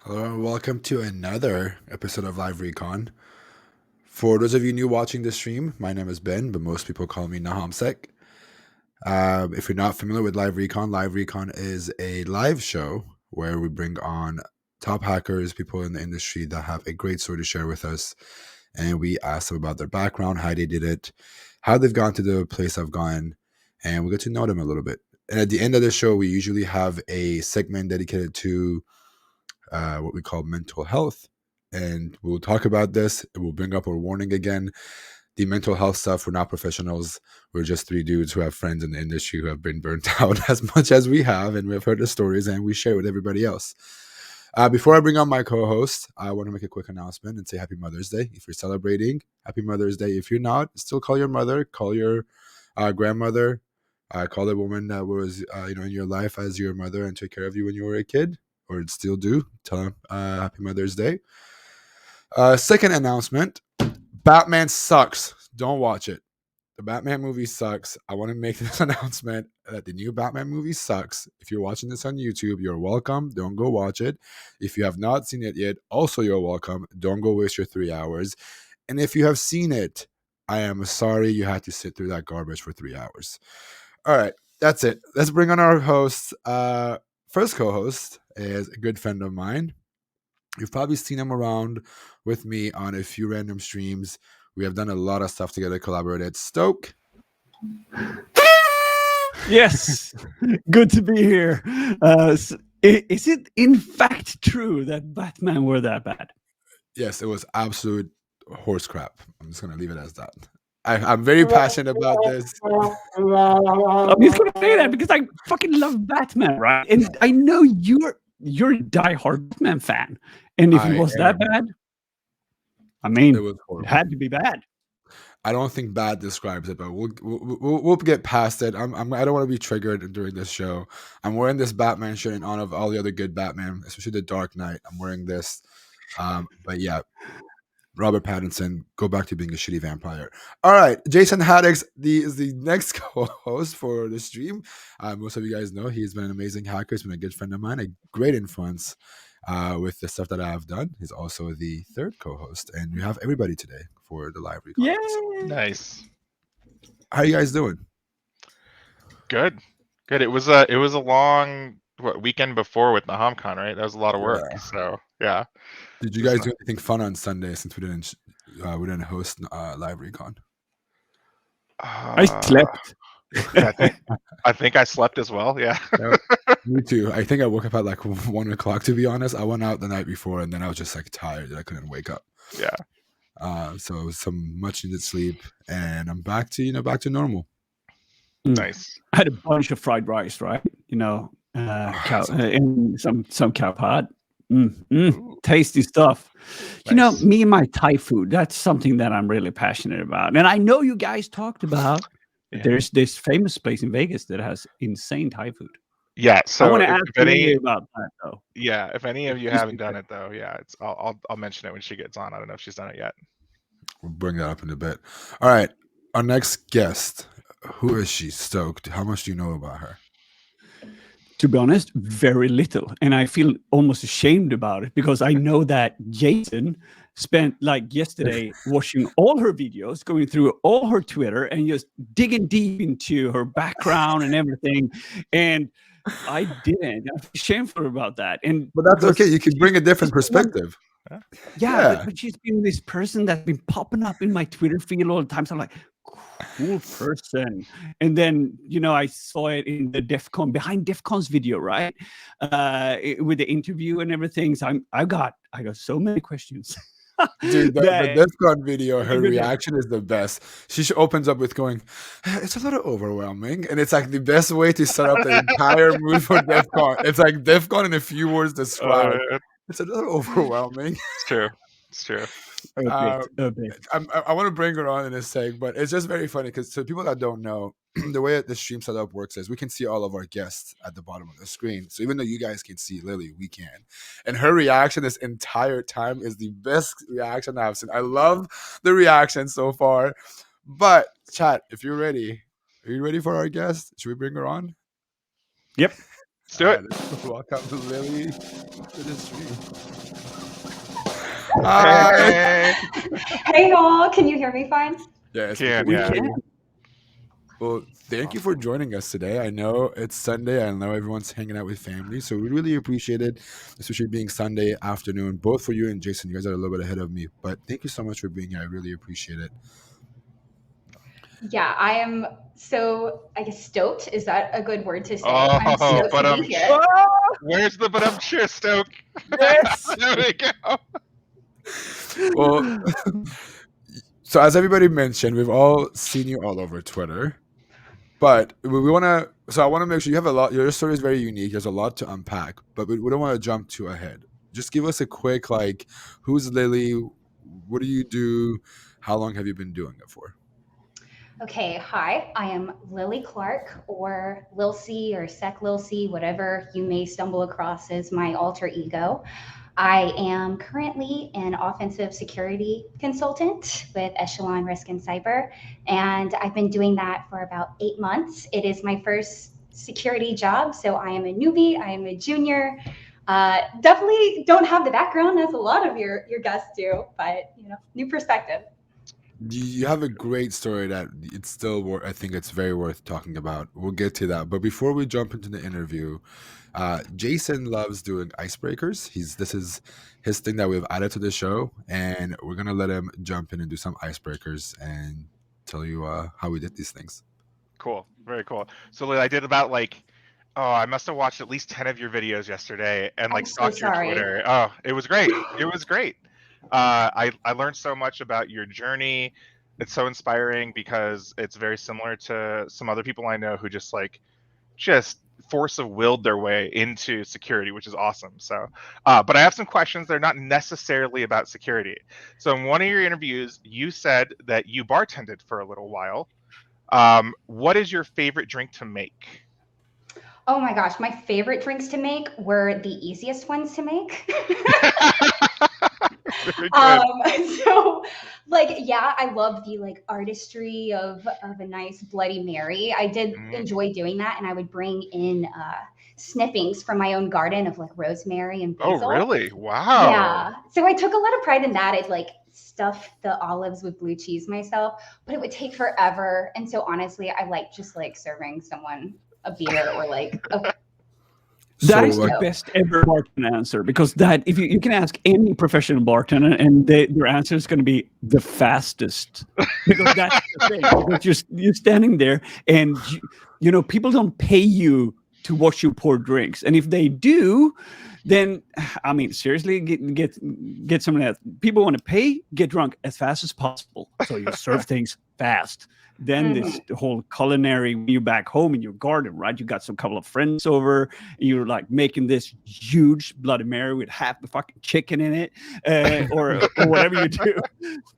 Hello and welcome to another episode of Live Recon. For those of you new watching the stream, my name is Ben, but most people call me Nahamsec. If you're not familiar with Live Recon is a live show where we bring on top hackers, people in the industry that have a great story to share with us, and we ask them about their background, how they did it, how they've gone to the place I've gone, and we get to know them a little bit. And at the end of the show, we usually have a segment dedicated to what we call mental health. And we'll talk about this. We'll bring up a warning again. The mental health stuff, we're not professionals. We're just three dudes who have friends in the industry who have been burnt out as much as we have. And we've heard the stories and we share with everybody else. Before I bring on my co-host, I want to make a quick announcement and say Happy Mother's Day. If you're celebrating, Happy Mother's Day. If you're not, still call your mother, call your grandmother, call the woman that was in your life as your mother and took care of you when you were a kid, or still do. Tell them Happy Mother's Day. Second announcement, Batman sucks. Don't watch it. The Batman movie sucks. I want to make this announcement that the new Batman movie sucks. If you're watching this on YouTube, you're welcome. Don't go watch it. If you have not seen it yet, also you're welcome. Don't go waste your 3 hours. And if you have seen it, I am sorry you had to sit through that garbage for 3 hours. All right, that's it. Let's bring on our host. First co-host is a good friend of mine. You've probably seen him around with me on a few random streams. We have done a lot of stuff together, collaborated. Stoke. Yes, good to be here. Is it in fact true that Batman were that bad? Yes, it was absolute horse crap. I'm just going to leave it as that. I'm very passionate about this. I'm just going to say that because I fucking love Batman, right? And I know you're a diehard Batman fan. And if it was that bad, I mean, it had to be bad. I don't think bad describes it, but we'll get past it. I don't want to be triggered during this show. I'm wearing this Batman shirt in honor of all the other good Batman, especially the Dark Knight. I'm wearing this. But yeah, Robert Pattinson, go back to being a shitty vampire. All right, Jason Haddix is the next co-host for the stream. Most of you guys know he's been an amazing hacker. He's been a good friend of mine, a great influence with the stuff that I have done. He's also the third co-host, and we have everybody today for the live recon. Yeah, nice. How you guys doing? Good. It was a long weekend before with the HomCon, right? That was a lot of work. Yeah. So yeah. Did you guys do anything fun on Sunday since we didn't host live recon? I slept. I think I slept as well. Yeah. Me too. I think I woke up at like 1 o'clock. To be honest, I went out the night before and then I was just like tired that I couldn't wake up. Yeah. So it was some much needed sleep, and I'm back to normal. Nice. I had a bunch of fried rice, right? And some cow pod. Tasty stuff. Nice. Me and my Thai food, that's something that I'm really passionate about. And I know you guys talked about there's this famous place in Vegas that has insane Thai food. Yeah, so I want to ask Lilly about that though. Yeah, if any of you haven't done it though, I'll mention it when she gets on. I don't know if she's done it yet. We'll bring that up in a bit. All right, our next guest. Who is she, Stoked? How much do you know about her? To be honest, very little. And I feel almost ashamed about it because I know that Jason spent like yesterday watching all her videos, going through all her Twitter and just digging deep into her background and everything. And I didn't. I'm shameful about that. But that's okay. You can bring a different perspective. Yeah. But she's been this person that's been popping up in my Twitter feed all the time. So I'm like, cool person. And then I saw it in the behind DEFCON's video, right? With the interview and everything. So I got so many questions. Dude, the DEFCON video, her reaction is the best. She opens up with going, "It's a little overwhelming," and it's like the best way to set up the entire mood for DEFCON. It's like DEFCON in a few words described. It's a little overwhelming. It's true. I want to bring her on in a sec, but it's just very funny because to people that don't know, the way the stream setup works is we can see all of our guests at the bottom of the screen. So even though you guys can see Lily, we can. And her reaction this entire time is the best reaction I've seen. I love the reaction so far. But chat, if you're ready, are you ready for our guest? Should we bring her on? Yep. Let's do it. Welcome to Lilly to the stream. Hey. Hey all, can you hear me fine? Yes, Can, we yeah. can. Well, thank you for joining us today. I know it's Sunday. I know everyone's hanging out with family, so we really appreciate it, especially being Sunday afternoon, both for you and Jason. You guys are a little bit ahead of me, but thank you so much for being here. I really appreciate it. Yeah, I am so, I guess, stoked. Is that a good word to say? Oh, I'm stoked but to be here. Where's the but Stoke? Yes. There we go. Well, so as everybody mentioned, we've all seen you all over Twitter, but we want to. So I want to make sure you have a lot. Your story is very unique. There's a lot to unpack, but we don't want to jump too ahead. Just give us a quick who's Lilly? What do you do? How long have you been doing it for? Okay, hi, I am Lilly Clark, or Lil C, or Sec Lil C, whatever you may stumble across as my alter ego. I am currently an offensive security consultant with Echelon Risk and Cyber, and I've been doing that for about 8 months. It is my first security job, so I am a newbie, I am a junior. Definitely don't have the background as a lot of your guests do, but new perspective. You have a great story that it's still I think it's very worth talking about. We'll get to that, but before we jump into the interview, Jason loves doing icebreakers. This is his thing that we've added to the show, and we're gonna let him jump in and do some icebreakers and tell you how we did these things. Cool, very cool. So I did about I must have watched at least 10 of your videos yesterday and stalked your Twitter. Oh, it was great. It was great. I learned so much about your journey. It's so inspiring because it's very similar to some other people I know who just force of willed their way into security, which is awesome. So, but I have some questions. They're not necessarily about security. So in one of your interviews, you said that you bartended for a little while. What is your favorite drink to make? Oh my gosh, my favorite drinks to make were the easiest ones to make. Very good. So I love the artistry of a nice Bloody Mary. I did enjoy doing that, and I would bring in snippings from my own garden of rosemary and basil. Oh, really? Wow. Yeah. So I took a lot of pride in that. I'd stuff the olives with blue cheese myself, but it would take forever. And so honestly, I just serving someone a beer or That is the best ever bartender answer, because that if you can ask any professional bartender and their answer is going to be the fastest, because that's the thing. Because you're standing there and people don't pay you to watch you pour drinks, and if they do, then seriously, get some of that. People want to pay, get drunk as fast as possible, so you serve things fast. Then this whole culinary, you back home in your garden, right? You got some couple of friends over, you're making this huge Bloody Mary with half the fucking chicken in it, or whatever you do.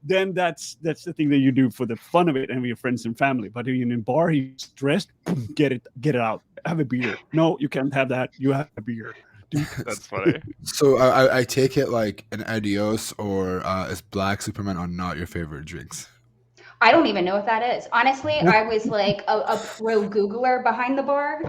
Then that's the thing that you do for the fun of it and with your friends and family. But if you're in a bar, you're stressed, get it out, have a beer. No, you can't have that. You have a beer. That's funny. So I take it an Adios or is Black Superman are not your favorite drinks? I don't even know what that is. Honestly, I was a pro Googler behind the bar.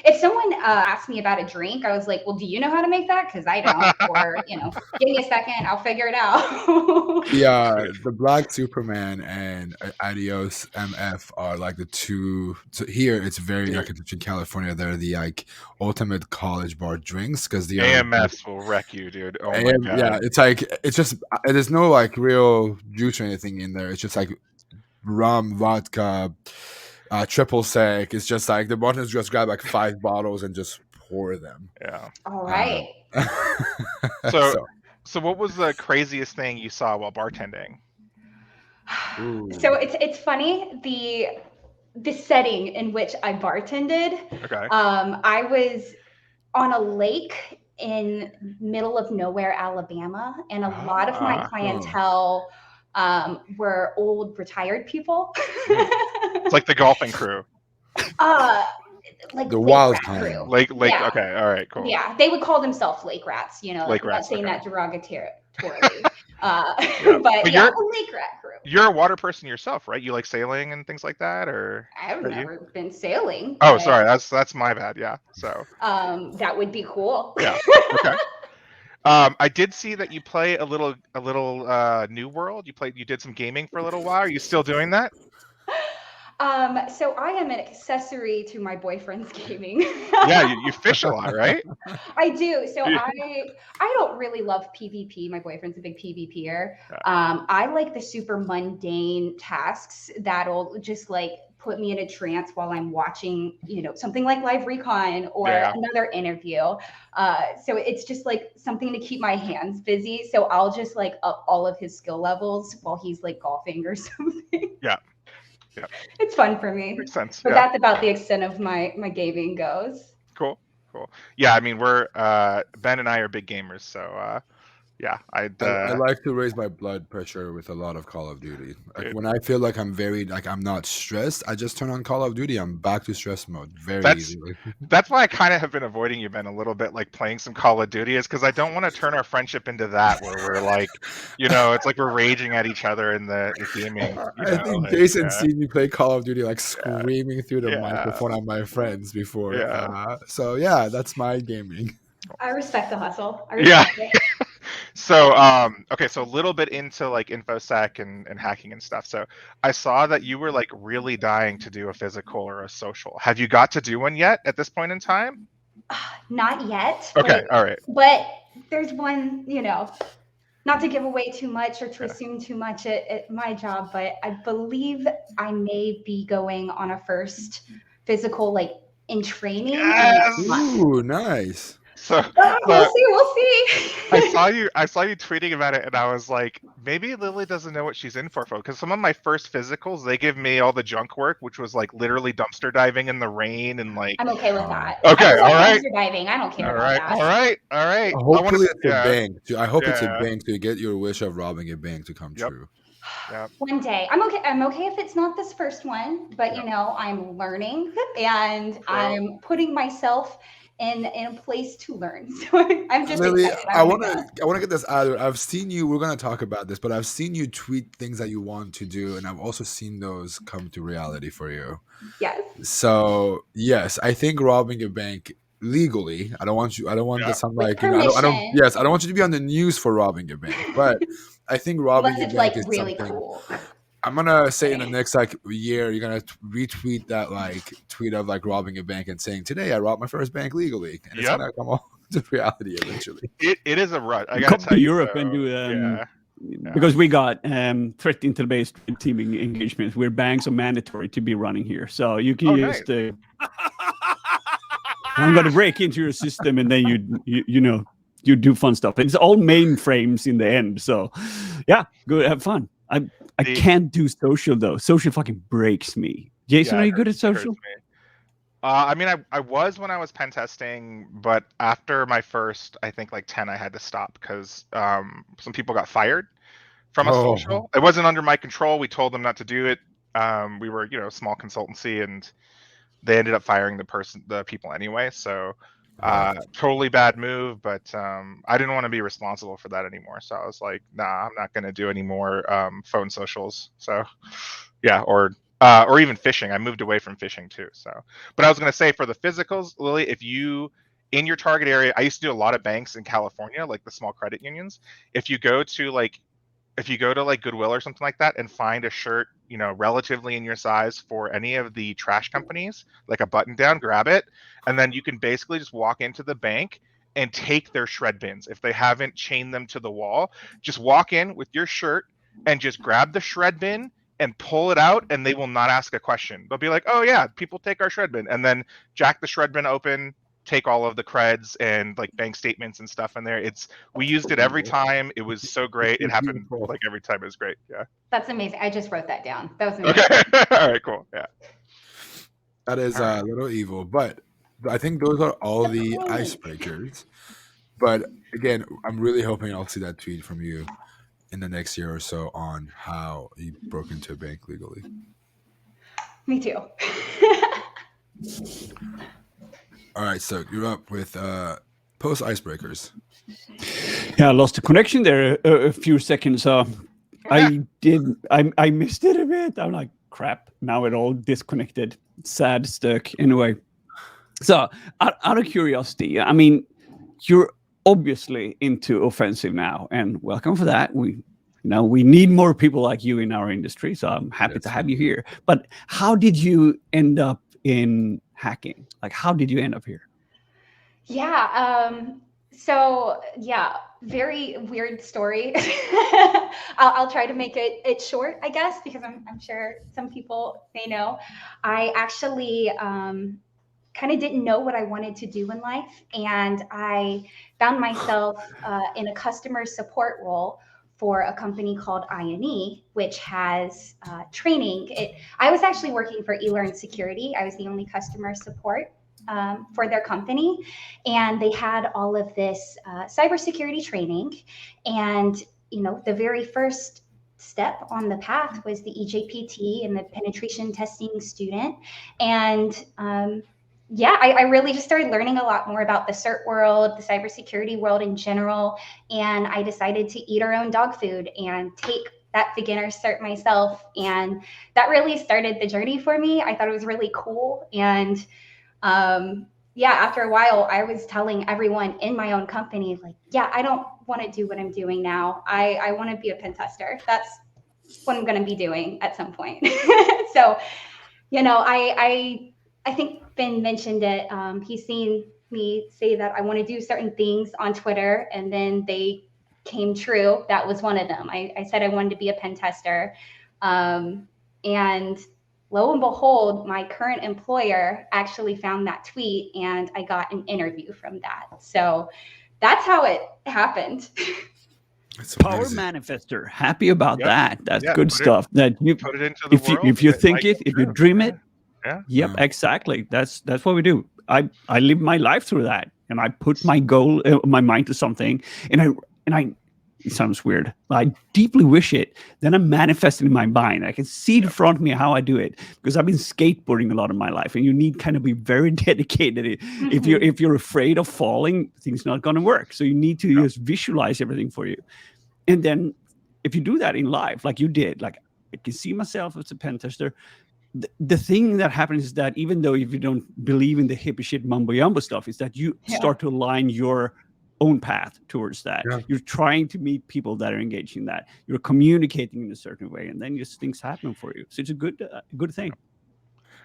If someone asked me about a drink, I was like, well, do you know how to make that? Because I don't. Or, give me a second, I'll figure it out. Yeah, the Black Superman and Adios MF are the two. So here it's very in California. They're the ultimate college bar drinks, because the AMFs will wreck you, dude. Oh my God. Yeah, it's just there's no real juice or anything in there. It's just rum, vodka, triple sec. It's just the bartenders just grab 5 bottles and just pour them. Yeah. All right. So what was the craziest thing you saw while bartending? Ooh. So it's funny, the setting in which I bartended. Okay. I was on a lake in middle of nowhere, Alabama, and a lot of my clientele were old retired people. It's like the golfing crew. like The lake wild rat kind. crew. Lake. Yeah. Okay, all right, cool. Yeah, they would call themselves lake rats. You know, Lake I'm not rats, saying okay. that derogatorily. Yeah. But you're yeah, a lake rat crew. you're a water person yourself, right? You like sailing and things like that, or I've are you? never been sailing. Oh, but, sorry, that's my bad. Yeah. So that would be cool. yeah. Okay. I did see that you play a little New World. You did some gaming for a little while. Are you still doing that? So I am an accessory to my boyfriend's gaming. Yeah, you fish a lot, right? I do. So Yeah. I don't really love PvP. My boyfriend's a big PvPer. I like the super mundane tasks that'll just like put me in a trance while I'm watching, something like live recon or another interview. So it's just like something to keep my hands busy. So I'll just like up all of his skill levels while he's like golfing or something. Yeah. Yeah. It's fun for me. Makes sense. But Yeah. that's about the extent of my gaming goes. Cool. Yeah, I mean, we're Ben and I are big gamers, so yeah, I like to raise my blood pressure with a lot of Call of Duty. Like when I feel like I'm not stressed, I just turn on Call of Duty. I'm back to stress mode very easily. That's why I kind of have been avoiding you, Ben, a little bit, like playing some Call of Duty, is because I don't want to turn our friendship into that, where we're like, it's like we're raging at each other in the gaming. I think Jason seen me play Call of Duty, like screaming through the microphone at my friends before. So yeah, that's my gaming. I respect the hustle. I respect it. So okay, so a little bit into like infosec and hacking and stuff. So I saw that you were like really dying to do a physical or a social. Have you got to do one yet at this point in time? Not yet. Okay, all right. But there's one, not to give away too much or to assume too much at my job, but I believe I may be going on a first physical like in training. Ooh, nice. So we'll see. I saw you tweeting about it, and I was like, maybe Lily doesn't know what she's in for, because some of my first physicals, they give me all the junk work, which was like literally dumpster diving in the rain and like. I'm okay with that. Okay, all right. Dumpster diving, I don't care about that. All right. Hopefully it's a bank. I hope it's a bank to get your wish of robbing a bank to come true. Yep. One day. I'm okay if it's not this first one, but I'm learning and I'm putting myself in a place to learn. So I'm just Lily, excited. I want to get this out of there. I've seen you, we're going to talk about this, but I've seen you tweet things that you want to do, and I've also seen those come to reality for you. Yes. So yes, I think robbing a bank legally, I don't want to sound like, I don't want you to be on the news for robbing a bank, but I think robbing a bank is really something cool. I'm gonna say in the next year, you're gonna retweet that tweet of robbing a bank and saying, "Today I robbed my first bank legally," and it's gonna come all to reality eventually. It is a rut. I gotta come to Europe and do because we got threat intel-based teaming engagements where banks are mandatory to be running here, so you can just. I'm gonna break into your system, and then you do fun stuff. It's all mainframes in the end, so yeah, go have fun. I can't do social though. Social fucking breaks me. Jason, are you good at social? I mean, I was when I was pen testing, but after my first, I think 10, I had to stop because some people got fired from a social. It wasn't under my control. We told them not to do it. We were, a small consultancy, and they ended up firing the people anyway. So totally bad move, but I didn't want to be responsible for that anymore. So I was like, nah, I'm not going to do any more phone socials. So yeah, or even phishing. I moved away from phishing too. So, but I was going to say for the physicals, Lily, if you in your target area, I used to do a lot of banks in California, like the small credit unions. If you go to Goodwill or something like that and find a shirt, relatively in your size for any of the trash companies, like a button down, grab it. And then you can basically just walk into the bank and take their shred bins. If they haven't chained them to the wall, just walk in with your shirt and just grab the shred bin and pull it out, and they will not ask a question. They'll be like, oh yeah, people take our shred bin, and then jack the shred bin open, take all of the creds and bank statements and stuff in there. We used it every time. It was so great. It happened every time. It was great. Yeah. That's amazing. I just wrote that down. That was amazing. Okay. All right, cool. Yeah. That is a little evil, but I think those are all the icebreakers. But again, I'm really hoping I'll see that tweet from you in the next year or so on how you broke into a bank legally. Me too. All right, so you're up with post Icebreakers. Yeah, I lost the connection there a few seconds. I missed it a bit. I'm like, crap. Now it all disconnected. Sad stuck. Anyway, so out of curiosity, I mean, you're obviously into offensive now, and welcome for that. We need more people like you in our industry, so I'm happy to have you here. But how did you end up in hacking? Like, how did you end up here? Yeah. So yeah, very weird story. I'll try to make it short, I guess, because I'm sure some people may know. I actually kind of didn't know what I wanted to do in life, and I found myself in a customer support role for a company called INE, which has training. I was actually working for Security. I was the only customer support for their company, and they had all of this cybersecurity training. And the very first step on the path was the EJPT and the penetration testing student. And yeah, I really just started learning a lot more about the CERT world, the cybersecurity world in general. And I decided to eat our own dog food and take that beginner cert myself. And that really started the journey for me. I thought it was really cool. And yeah, after a while, I was telling everyone in my own company, like, yeah, I don't want to do what I'm doing now. I want to be a pen tester. That's what I'm going to be doing at some point. So, I think Ben mentioned it. He's seen me say that I want to do certain things on Twitter, and then they came true. That was one of them. I said I wanted to be a pen tester. And lo and behold, my current employer actually found that tweet, and I got an interview from that. So that's how it happened. Power manifester. Happy about that. That's good stuff. That you put it into the world. If you think it, if you dream it. Yeah. Yep, exactly. That's what we do. I live my life through that, and I put my goal, my mind to something, and I. It sounds weird. I deeply wish it. Then I manifest it in my mind. I can see in front of me how I do it, because I've been skateboarding a lot of my life, and you need kind of be very dedicated. If you're afraid of falling, things not going to work. So you need to just visualize everything for you, and then if you do that in life, like you did, like I can see myself as a pen tester. The thing that happens is that even though if you don't believe in the hippie shit mumbo jumbo stuff, is that you start to align your own path towards that. You're trying to meet people that are engaged in that. You're communicating in a certain way, and then just things happen for you. So it's a good thing.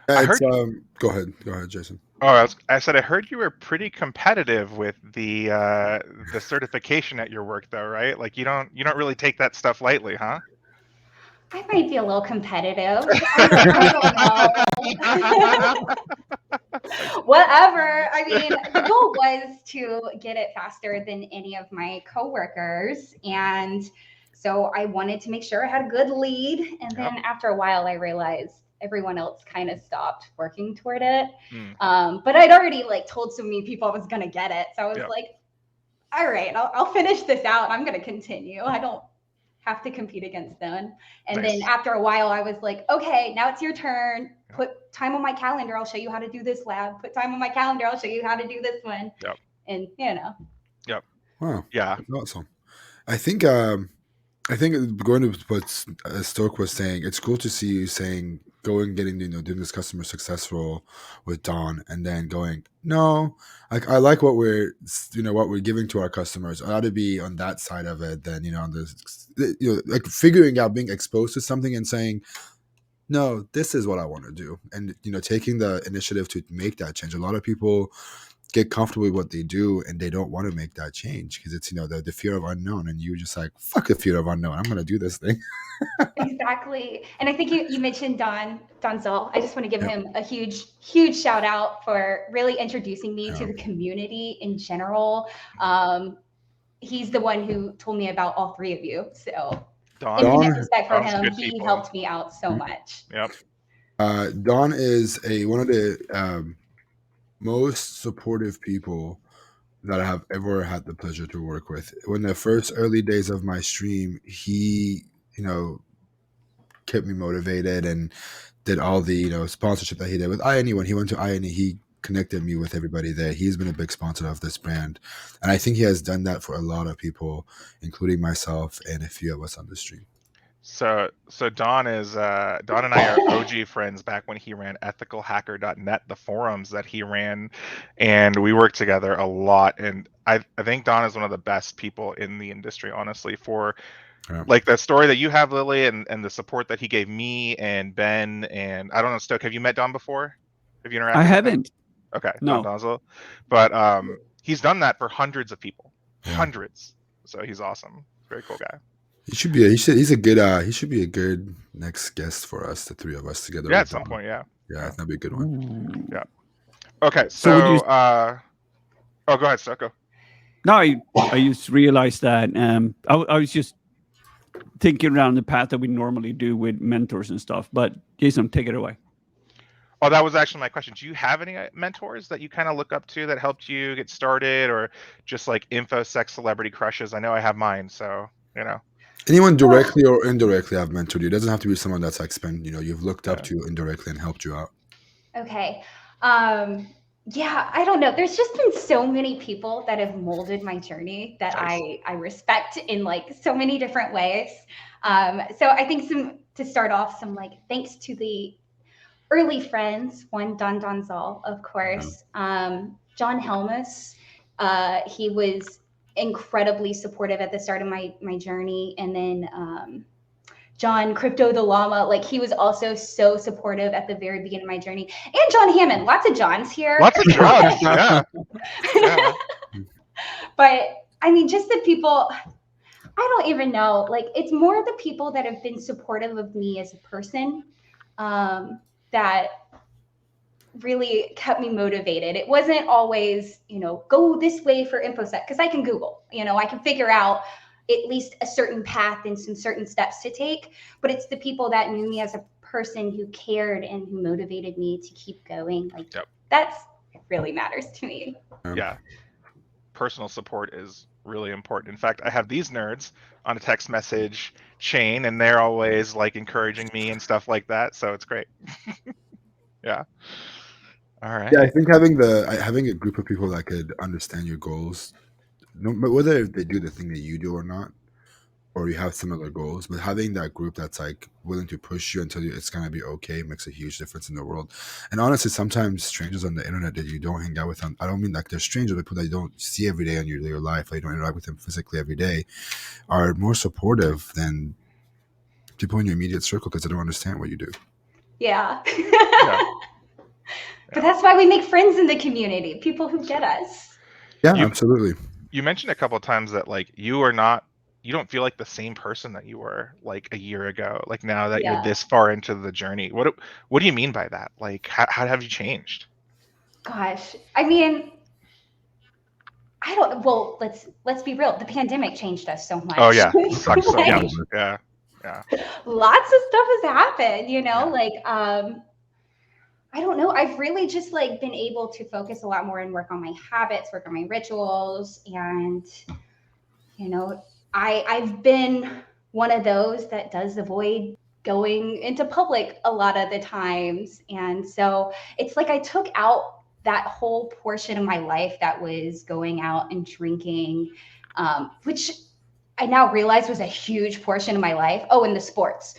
Go ahead, Jason. Oh, I said I heard you were pretty competitive with the certification at your work, though, right? Like you don't really take that stuff lightly, huh? I might be a little competitive. I don't know. Whatever. I mean, the goal was to get it faster than any of my coworkers. And so I wanted to make sure I had a good lead. And then after a while, I realized everyone else kind of stopped working toward it. But I'd already told so many people I was going to get it. So I was like, all right, I'll finish this out. I'm going to continue. I don't have to compete against them. And then after a while, I was like, okay, now it's your turn. Put time on my calendar. I'll show you how to do this lab. Put time on my calendar. I'll show you how to do this one. And Wow. Yeah. That's awesome. I think going to what Stoke was saying, it's cool to see you saying, going, getting, doing this customer success role with Don, and then going, no, I like what we're giving to our customers. I ought to be on that side of it than, on this, like figuring out, being exposed to something and saying, no, this is what I want to do. And, taking the initiative to make that change. A lot of people get comfortable with what they do and they don't want to make that change because it's, the fear of unknown. And you just like, fuck the fear of unknown. I'm going to do this thing. Exactly. And I think you mentioned Don Zoll. I just want to give him a huge shout out for really introducing me to the community in general. He's the one who told me about all three of you. So infinite respect for him. He helped me out so much. Don is one of the most supportive people that I have ever had the pleasure to work with. When the first early days of my stream, he, kept me motivated and did all the sponsorship that he did with INE. When he went to INE, he connected me with everybody there. He's been a big sponsor of this brand, and I think he has done that for a lot of people, including myself and a few of us on the stream. So Don and I are OG friends back when he ran ethicalhacker.net, the forums that he ran, and we worked together a lot. And I think Don is one of the best people in the industry, honestly, for like that story that you have, Lily, and the support that he gave me and Ben. And I don't know, Stoke, have you met Don before? Have you interacted I with him? haven't. Okay, No. Don Donzel. But he's done that for hundreds of people. Yeah. Hundreds. So he's awesome. Very cool guy. He should be a good next guest for us, the three of us together. Yeah, at some point, yeah. Yeah, that'd be a good one. Yeah. Okay, So would you- oh, go ahead, Stoke. Go. No, I just realized that I was just thinking around the path that we normally do with mentors and stuff. But Jason, take it away. Oh, that was actually my question. Do you have any mentors that you kind of look up to that helped you get started, or just like InfoSec celebrity crushes? I know I have mine, so Anyone directly or indirectly I've mentored you. It doesn't have to be someone that's like you've looked up to indirectly and helped you out. Okay. Yeah, I don't know. There's just been so many people that have molded my journey that Nice. I respect in like so many different ways. So I think to start off, some like thanks to the early friends, one Don Donzal, of course, John Helmus. He was incredibly supportive at the start of my journey, and then John Crypto the Llama, like he was also so supportive at the very beginning of my journey. And John Hammond, lots of Johns here. Lots of Johns, yeah. But I mean, just the people, I don't even know. Like, it's more the people that have been supportive of me as a person that really kept me motivated. It wasn't always, go this way for InfoSec, because I can Google, I can figure out at least a certain path and some certain steps to take, but it's the people that knew me as a person who cared and who motivated me to keep going. Like that's really matters to me. Yeah. Personal support is really important. In fact, I have these nerds on a text message chain, and they're always like encouraging me and stuff like that. So it's great. Yeah. All right. Yeah, I think having a group of people that could understand your goals, whether they do the thing that you do or not, or you have similar goals, but having that group that's like willing to push you until it's gonna be okay makes a huge difference in the world. And honestly, sometimes strangers on the internet that you don't hang out with, I don't mean like they're strangers, but people that you don't see every day in your life, like you don't interact with them physically every day, are more supportive than people in your immediate circle because they don't understand what you do. Yeah. But that's why we make friends in the community, people who get us. Yeah, absolutely. You mentioned a couple of times that like you don't feel like the same person that you were like a year ago, like now that you're this far into the journey. What do you mean by that? Like how have you changed? Gosh, I mean, well, let's be real. The pandemic changed us so much. Oh yeah. Sucks so Like, much. Yeah. Lots of stuff has happened, like I don't know. I've really just like been able to focus a lot more and work on my habits, work on my rituals. And, I've been one of those that does avoid going into public a lot of the times. And so it's like I took out that whole portion of my life that was going out and drinking, which I now realize was a huge portion of my life. Oh, and the sports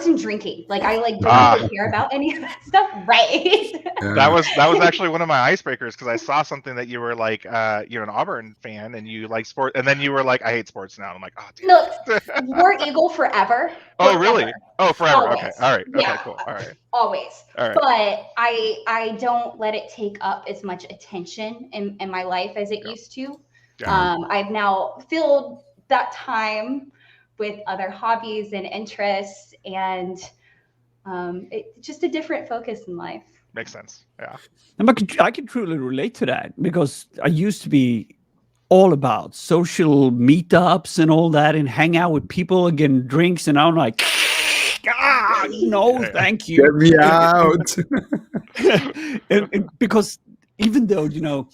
and drinking. Like I don't really care about any of that stuff. Right. Yeah. That was actually one of my icebreakers, because I saw something that you were like, you're an Auburn fan and you like sport, and then you were like, I hate sports now. And I'm like, oh, damn. Look, War Eagle forever. Oh, really? Oh, forever. Always. Okay. All right. Yeah. Okay, cool. All right. Always. All right. But I don't let it take up as much attention in my life as it used to. Yeah. I've now filled that time with other hobbies and interests, and it's just a different focus in life. Makes sense. Yeah. And I can truly relate to that, because I used to be all about social meetups and all that, and hang out with people and getting drinks, and I'm like, no, thank you. Get me out. and because even though,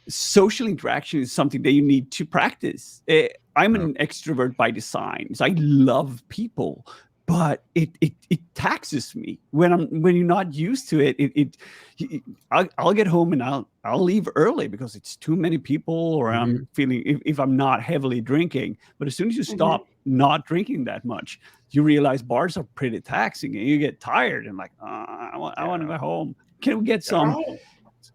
social interaction is something that you need to practice. I'm an extrovert by design. So I love people, but it taxes me when you're not used to it. I'll get home and I'll leave early because it's too many people, or I'm feeling if I'm not heavily drinking. But as soon as you stop not drinking that much, you realize bars are pretty taxing, and you get tired and like, I want to go home. Can we get some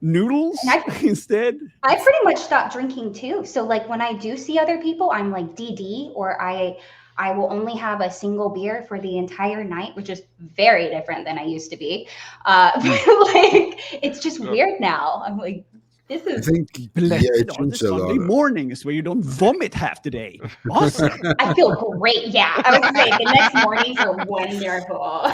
noodles instead? I pretty much stopped drinking too. So like when I do see other people, I'm like DD, or I will only have a single beer for the entire night, which is very different than I used to be. But like, it's just weird now. I'm like, this is. I think blessed on the Sunday mornings where you don't vomit half the day. Awesome. I feel great. Yeah, I was gonna say the next mornings are wonderful.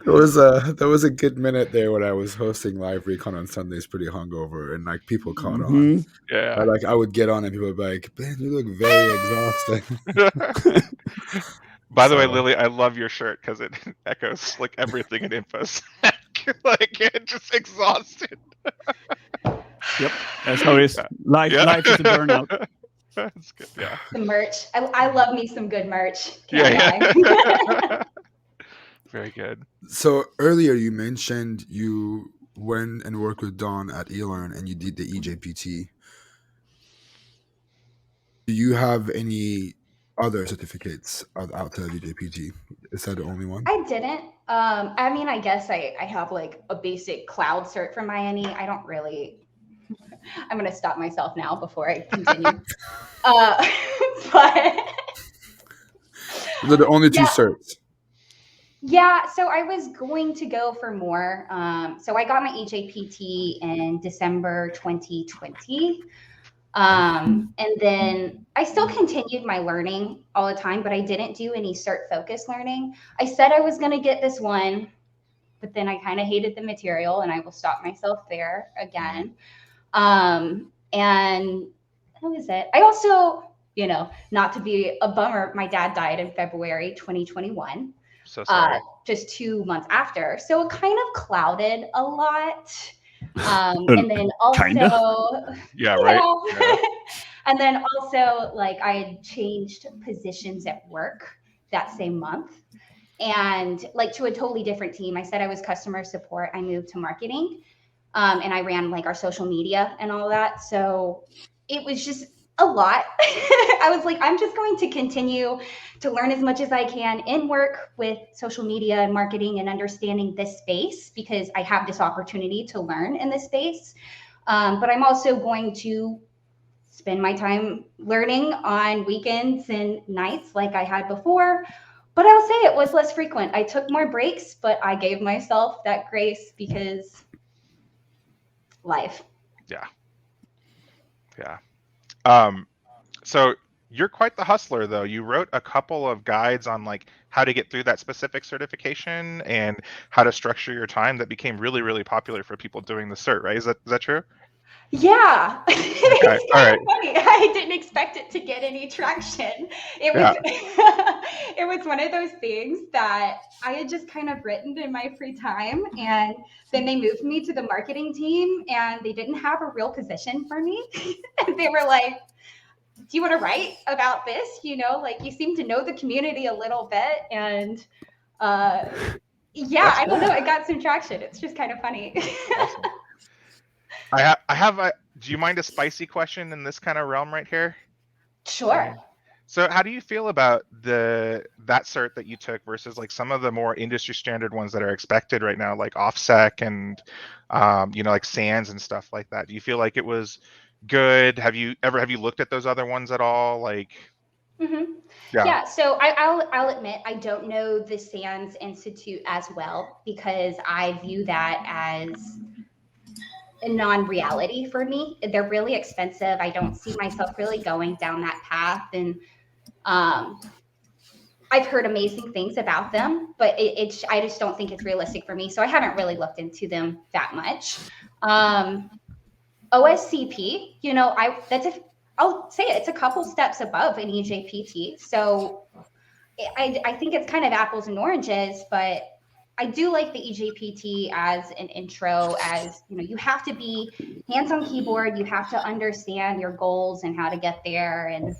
There was a good minute there when I was hosting live recon on Sundays, pretty hungover, and like people caught on. Yeah, like I would get on and people would be like, "Man, you look very exhausted." By the way, Lily, I love your shirt because it echoes like everything in InfoSec. Like it's just exhausted. Yep, that's how it is. Life is a burnout. That's good. Yeah. The merch. I love me some good merch. Yeah. Very good. So earlier you mentioned you went and worked with Don at eLearn and you did the EJPT. Do you have any other certificates outside of EJPT? Is that the only one? I didn't. I mean, I guess I have like a basic cloud cert from INE. I don't really. I'm going to stop myself now before I continue. But Those are the only two certs. Yeah, so I was going to go for more. So I got my EJPT in December 2020. And then I still continued my learning all the time, but I didn't do any cert focused learning. I said I was going to get this one, but then I kind of hated the material, and I will stop myself there again. And what was it? I also, not to be a bummer, my dad died in February 2021. So sorry. Just 2 months after. So it kind of clouded a lot. And then also, yeah, right. Yeah. And then also, like, I had changed positions at work that same month, and like to a totally different team. I said I was customer support. I moved to marketing, and I ran like our social media and all that. So it was just a lot. I was like, I'm just going to continue to learn as much as I can in work with social media and marketing and understanding this space, because I have this opportunity to learn in this space. But I'm also going to spend my time learning on weekends and nights like I had before. But I'll say it was less frequent. I took more breaks, but I gave myself that grace because life. Yeah. Yeah. So you're quite the hustler, though. You wrote a couple of guides on like how to get through that specific certification and how to structure your time that became really, really popular for people doing the cert, right? Is that true? Yeah. Okay. It's kind of funny. I didn't expect it to get any traction. It was it was one of those things that I had just kind of written in my free time, and then they moved me to the marketing team, and they didn't have a real position for me. And they were like, do you want to write about this? Like you seem to know the community a little bit. And I don't know. It got some traction. It's just kind of funny. Awesome. I have a, do you mind a spicy question in this kind of realm right here? Sure. So how do you feel about that cert that you took versus like some of the more industry standard ones that are expected right now, like OffSec and like SANS and stuff like that? Do you feel like it was good? Have you looked at those other ones at all? Like, yeah. So I'll admit I don't know the SANS Institute as well, because I view that as a non-reality for me. They're really expensive. I don't see myself really going down that path, and I've heard amazing things about them, but I just don't think it's realistic for me. So I haven't really looked into them that much. OSCP, I'll say it's a couple steps above an EJPT. So I think it's kind of apples and oranges, but I do like the EJPT as an intro, as you have to be hands on keyboard. You have to understand your goals and how to get there, and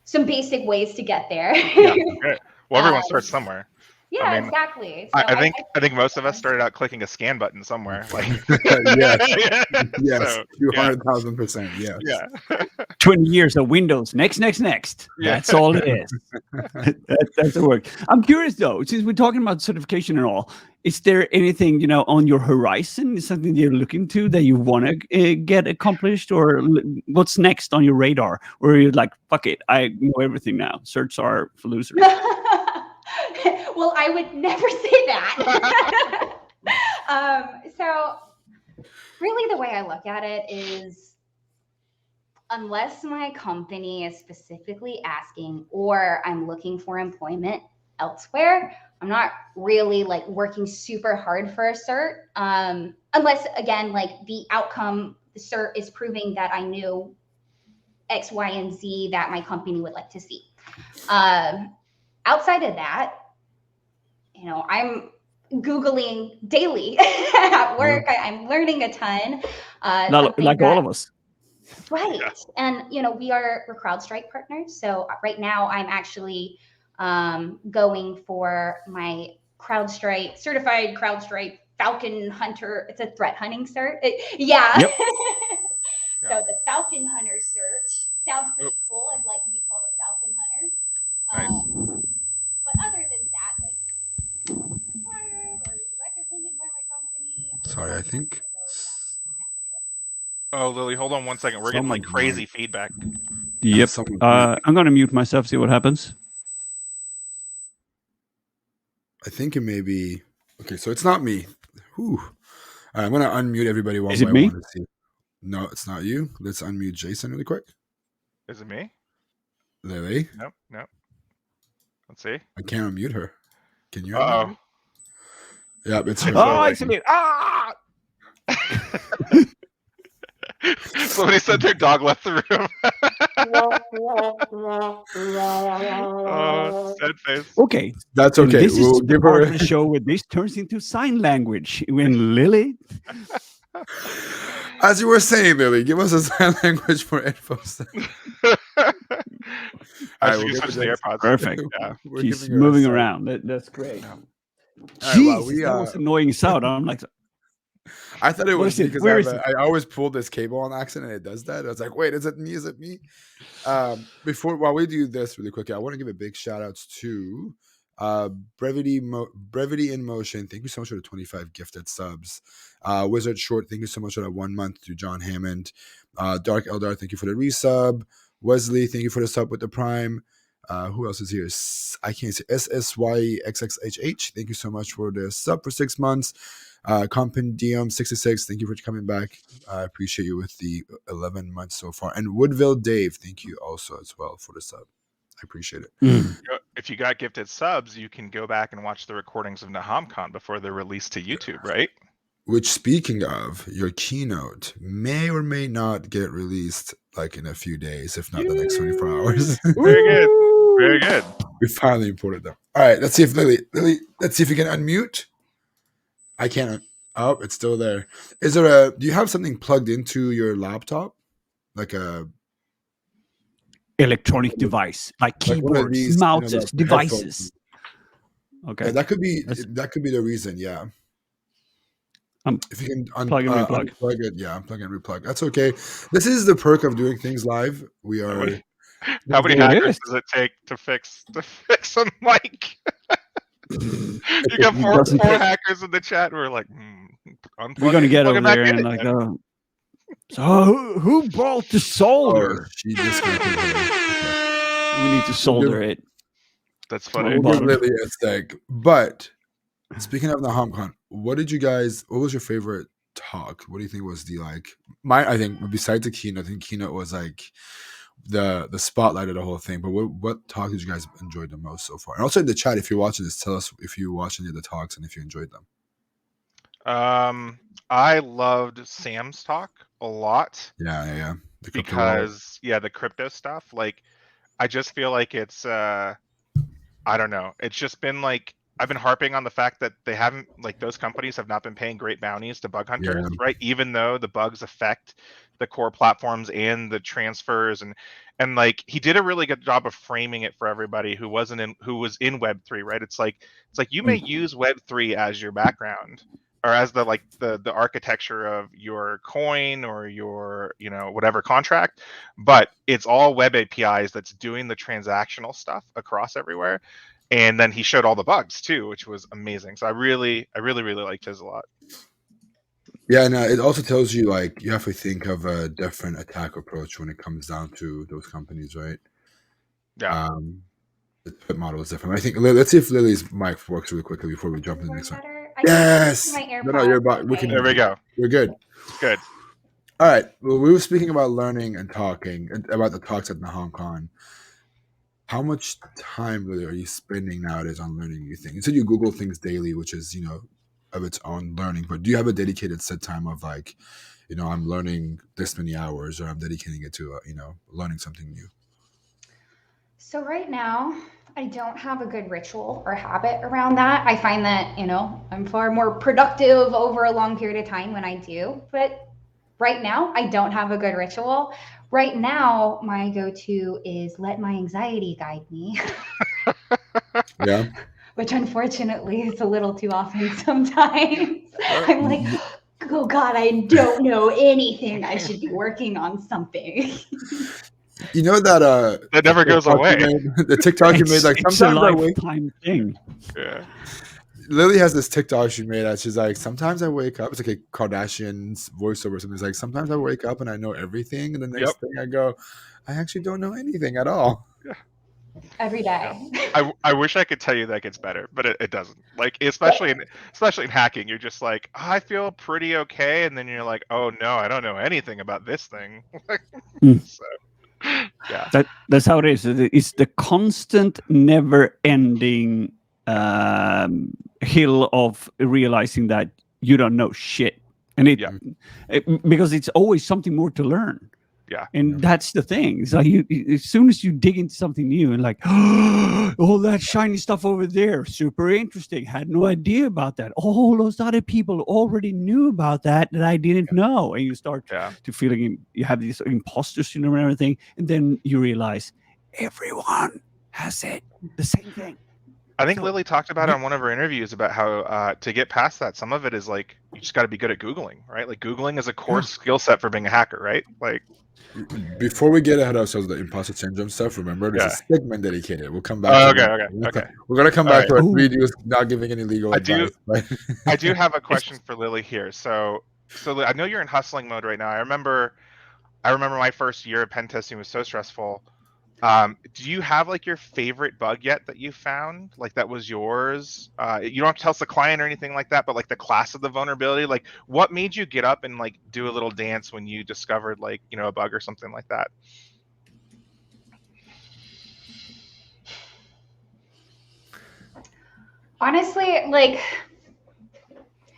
some basic ways to get there. Yeah. Well, everyone starts somewhere. Yeah, I mean, exactly. So I think most of us started out clicking a scan button somewhere. Like, Yes. Yes. So, yeah. 200,000%. Yes. Yeah. 20 years of Windows. Next. Yeah. That's all it is. That's the work. I'm curious though, since we're talking about certification and all, is there anything, you know, on your horizon, something you're looking to that you want to get accomplished, or what's next on your radar? Or you're like, fuck it, I know everything now. Certs are for losers. Well, I would never say that. So really the way I look at it is, unless my company is specifically asking or I'm looking for employment elsewhere, I'm not really like working super hard for a cert. Unless again, like the outcome, the cert is proving that I knew X, Y, and Z that my company would like to see. Outside of that, you know, I'm Googling daily at work. I'm learning a ton. Like all of us. Right. Yeah. And, you know, we're CrowdStrike partners. So right now I'm actually going for my certified CrowdStrike Falcon Hunter. It's a threat hunting cert. Yeah. Yep. So the Falcon Hunter cert sounds pretty cool. I'd like to be called a Falcon Hunter. Nice. But other than that, like, required or recommended by my company. Sorry, I think. Oh, Lily, hold on one second. We're getting like crazy feedback. Yep. I'm going to mute myself, see what happens. I think it may be. Okay, so it's not me. Whew. All right, I'm going to unmute everybody one Is it by me? one to see. No, it's not you. Let's unmute Jason really quick. Is it me? Lily? Nope. Let's see. I can't unmute her. Can you? Uh-oh. Yeah, it's her. Oh, I see it. Ah! Somebody said their dog left the room. Oh, sad face. Okay. That's okay. This We'll is the give part her of the show where this turns into sign language. When Lily. As you were saying, Lily, give us a sign language for info. We'll switch the AirPods. Perfect. Yeah. She's moving around. That's great. Yeah. Jeez, that was annoying sound. I'm like, I thought it was because I always pulled this cable on accident and it does that. I was like, wait, is it me? Is it me? While we do this really quickly, I want to give a big shout outs to Brevity in Motion. Thank you so much for the 25 gifted subs. Wizard Short, thank you so much for that 1 month. To John Hammond. Dark Eldar, thank you for the resub. Wesley, thank you for the sub with the Prime. Who else is here? I can't say SSYXXHH. Thank you so much for the sub for 6 months. Compendium 66, thank you for coming back. I appreciate you with the 11 months so far. And Woodville Dave, thank you also as well for the sub. I appreciate it. If you got gifted subs, you can go back and watch the recordings of NahamCon before they're released to YouTube, right? Which, speaking of, your keynote may or may not get released like in a few days, if not the next 24 hours. Very good. Very good. We finally imported them. All right, let's see if Lily, let's see if you can unmute. I can't. Oh, it's still there. Is there do you have something plugged into your laptop? Like a electronic device, like keyboards, these, mouses, devices. Okay. Yeah, that could be the reason, yeah. If you can plug and replug. Unplug it, yeah, unplug and replug. That's okay. This is the perk of doing things live. We are. How many hackers does it take to fix a mic? You got four hackers in the chat. We're like, we're gonna get over there and like, so who brought the solder? She disconnected her. We need to solder it. That's funny. We'll give Lily a sec. But speaking of the HomCon, what was your favorite talk? What do you think was I think besides the keynote, I think keynote was like the spotlight of the whole thing. But what talk did you guys enjoy the most so far? And also in the chat, if you're watching this, tell us if you watched any of the talks and if you enjoyed them. I loved Sam's talk a lot. Yeah. Because the crypto stuff. Like, I just feel like it's I don't know. It's just been like I've been harping on the fact that they haven't those companies have not been paying great bounties to bug hunters, right? Even though the bugs affect the core platforms and the transfers, and like he did a really good job of framing it for everybody who was in Web3, right? It's like you may use Web3 as your background, or as the architecture of your coin or your whatever contract, but it's all web APIs that's doing the transactional stuff across everywhere. And then he showed all the bugs too, which was amazing. So I really liked his a lot. Yeah, and it also tells you like you have to think of a different attack approach when it comes down to those companies, right? Yeah. The pit model is different. I think let's see if Lily's mic works really quickly before we jump into the next one. Yes. No, you're about. There we go. We're good. Good. All right. Well, we were speaking about learning and talking about the talks at NahamCon. How much time really are you spending nowadays on learning new things? You said you Google things daily, which is of its own learning. But do you have a dedicated set time of like, I'm learning this many hours, or I'm dedicating it to learning something new? So right now, I don't have a good ritual or habit around that. I find that, I'm far more productive over a long period of time when I do. But right now, I don't have a good ritual. Right now, my go-to is let my anxiety guide me. Yeah. Which unfortunately is a little too often sometimes. I'm like, oh God, I don't know anything. I should be working on something. You know that that never goes away. The TikTok you made, like it's sometimes a lifetime thing. Yeah. Lily has this TikTok she made that she's like, sometimes I wake up, it's like a Kardashian's voiceover or something. It's like, sometimes I wake up and I know everything, and the next thing I go, I actually don't know anything at all. Yeah. Every day. Yeah. I wish I could tell you that gets better, but it doesn't. Like especially in hacking, you're just like, oh, I feel pretty okay, and then you're like, oh no, I don't know anything about this thing. So, yeah, that's how it is. It's the constant, never-ending hill of realizing that you don't know shit, and because it's always something more to learn. Yeah, and that's the thing. It's like as soon as you dig into something new and like, all that shiny stuff over there, super interesting. Had no idea about that. All those other people already knew about that I didn't know, and you start to feeling you have these imposter syndrome and everything, and then you realize everyone has it, the same thing. I think Lilly talked about it on one of her interviews about how to get past that, some of it is like you just got to be good at Googling, right? Like Googling is a core skill set for being a hacker, right? Like. Before we get ahead of ourselves, the imposter syndrome stuff, remember there's a segment dedicated. We'll come back. Okay. We're gonna come back to our videos, not giving any legal advice. I do have a question for Lilly here. So I know you're in hustling mode right now. I remember my first year of pen testing was so stressful. Do you have like your favorite bug yet that you found? Like that was yours? You don't have to tell us the client or anything like that, but like the class of the vulnerability, like what made you get up and like do a little dance when you discovered like, a bug or something like that? Honestly, like,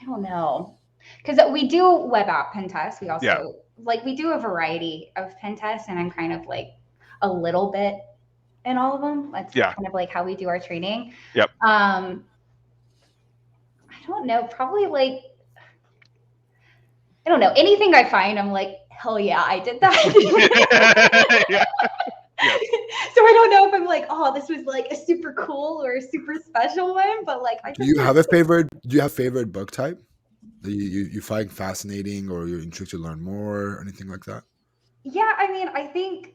I don't know. Because we do web app pen tests. We also, we do a variety of pen tests, and I'm kind of like, a little bit in all of them. That's kind of like how we do our training. Yep. I don't know. Probably like, I don't know. Anything I find, I'm like, hell yeah, I did that. Yeah. So I don't know if I'm like, oh, this was like a super cool or a super special one, but like, do you have favorite bug type that you find fascinating, or you're intrigued to learn more, or anything like that? Yeah, I mean, I think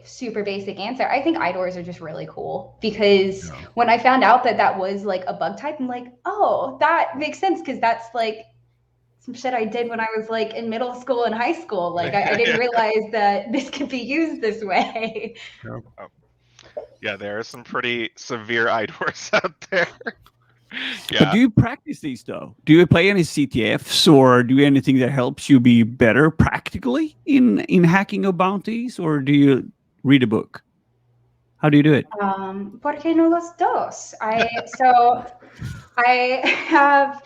super basic answer. I think IDORs are just really cool, because when I found out that was like a bug type, I'm like, oh, that makes sense, because that's like some shit I did when I was like in middle school and high school. Like I didn't realize that this could be used this way. Yeah, there are some pretty severe IDORs out there. But do you practice these though? Do you play any CTFs or do anything that helps you be better practically in hacking of bounties, or do you read a book? How do you do it? ¿Por qué no los dos? I have,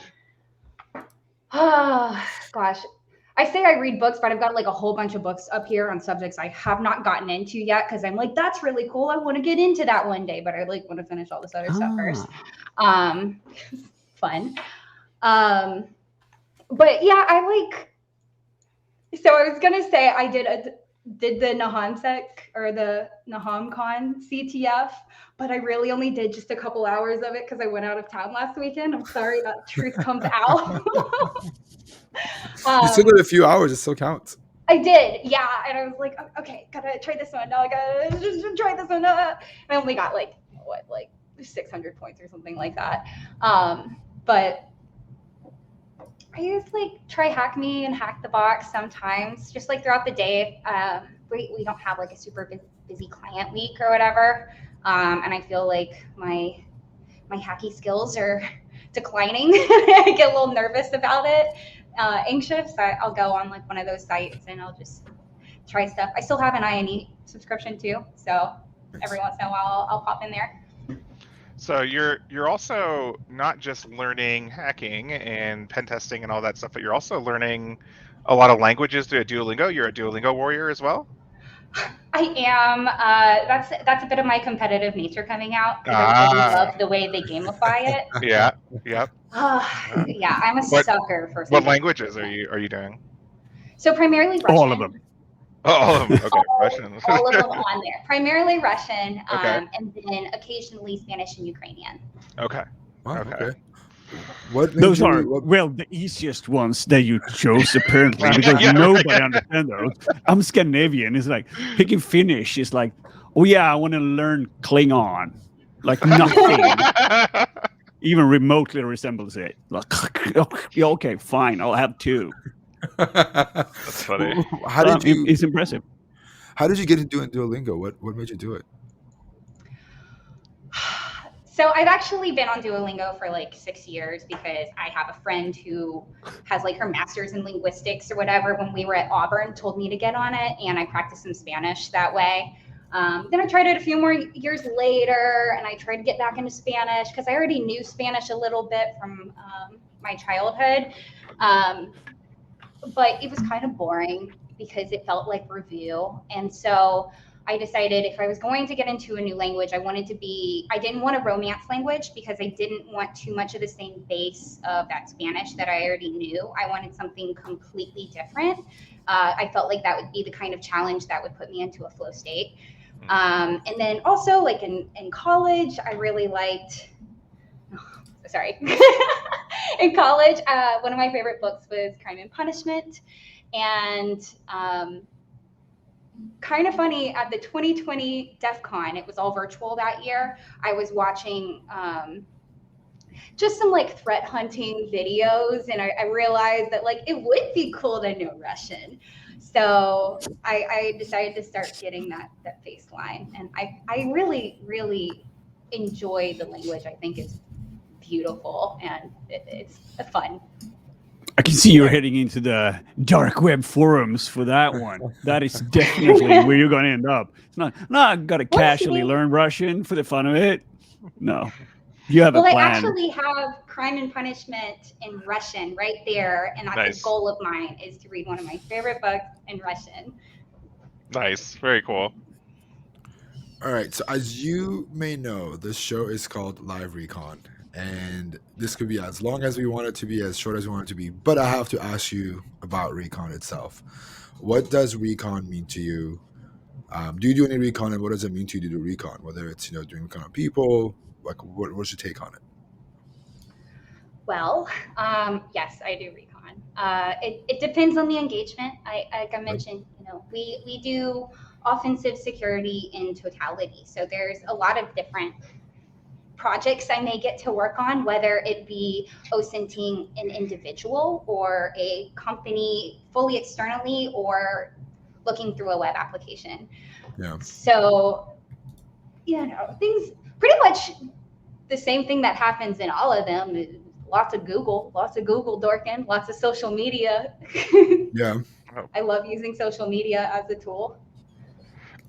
oh gosh, I say I read books, but I've got like a whole bunch of books up here on subjects I have not gotten into yet, because I'm like, that's really cool. I want to get into that one day, but I like want to finish all this other stuff first. Fun. But yeah, So I was gonna say I did the NahamSec or the NahamCon CTF, but I really only did just a couple hours of it because I went out of town last weekend. I'm sorry, that truth comes out. You still did a few hours. It still counts. I did, yeah. And I was like, okay, gotta try this one. Now I gotta try this one. I only got like 600 points or something like that. But I use like try hack me and hack the box sometimes, just like throughout the day. We don't have like a super busy client week or whatever, and I feel like my hacky skills are declining. I get a little nervous about it, anxious. I'll go on like one of those sites and I'll just try stuff. I still have an INE subscription too, so every once in a while I'll pop in there. So you're also not just learning hacking and pen testing and all that stuff, but you're also learning a lot of languages through Duolingo. You're a Duolingo warrior as well. I am. That's a bit of my competitive nature coming out. I really love the way they gamify it. Yeah. Yep. Yeah, I'm a sucker for. What languages are you doing? So primarily Russian. All of them. Oh, all of them. Okay, Russian. All of them on there. Primarily Russian, Okay. and then occasionally Spanish and Ukrainian. Okay. Wow, Okay. What made Those you- are, what- well, the easiest ones that you chose, apparently, because nobody understands those. I'm Scandinavian. It's like picking Finnish is like, oh, yeah, I want to learn Klingon. Like nothing even remotely resembles it. Like, yeah, okay, fine, I'll have two. That's funny. How did you? It's impressive. How did you get into doing Duolingo? What made you do it? So I've actually been on Duolingo for like 6 years because I have a friend who has like her master's in linguistics or whatever when we were at Auburn, told me to get on it, and I practiced some Spanish that way. Then I tried it a few more years later, and I tried to get back into Spanish because I already knew Spanish a little bit from my childhood. But it was kind of boring because it felt like review. And so I decided if I was going to get into a new language, I didn't want a romance language because I didn't want too much of the same base of that Spanish that I already knew. I wanted something completely different. I felt like that would be the kind of challenge that would put me into a flow state. And then also like in college, I really liked, in college, one of my favorite books was Crime and Punishment. And kind of funny, at the 2020 DEF CON, it was all virtual that year, I was watching just some like threat hunting videos, and I realized that like it would be cool to know Russian. So I decided to start getting that baseline, and I really, really enjoy the language. I think it's beautiful and it's fun. I can see you're heading into the dark web forums for that one. That is definitely where you're going to end up. It's not I got to casually learn Russian for the fun of it. No, you have a plan. Well, I actually have Crime and Punishment in Russian right there, and that's Nice. a goal of mine, is to read one of my favorite books in Russian. Nice. Very cool. All right. So as you may know, this show is called Live Recon, and this could be as long as we want it to be, as short as we want it to be. But I have to ask you about Recon itself. What does Recon mean to you? Do you do any Recon, and what does it mean to you to do Recon? Whether it's doing Recon on people, like what's your take on it? Well, yes, I do Recon. It depends on the engagement. Like I mentioned, we do offensive security in totality. So there's a lot of different projects I may get to work on, whether it be OSINTing an individual or a company fully externally, or looking through a web application. Yeah. So, things pretty much the same thing that happens in all of them. Lots of Google dorking, lots of social media. Yeah. I love using social media as a tool.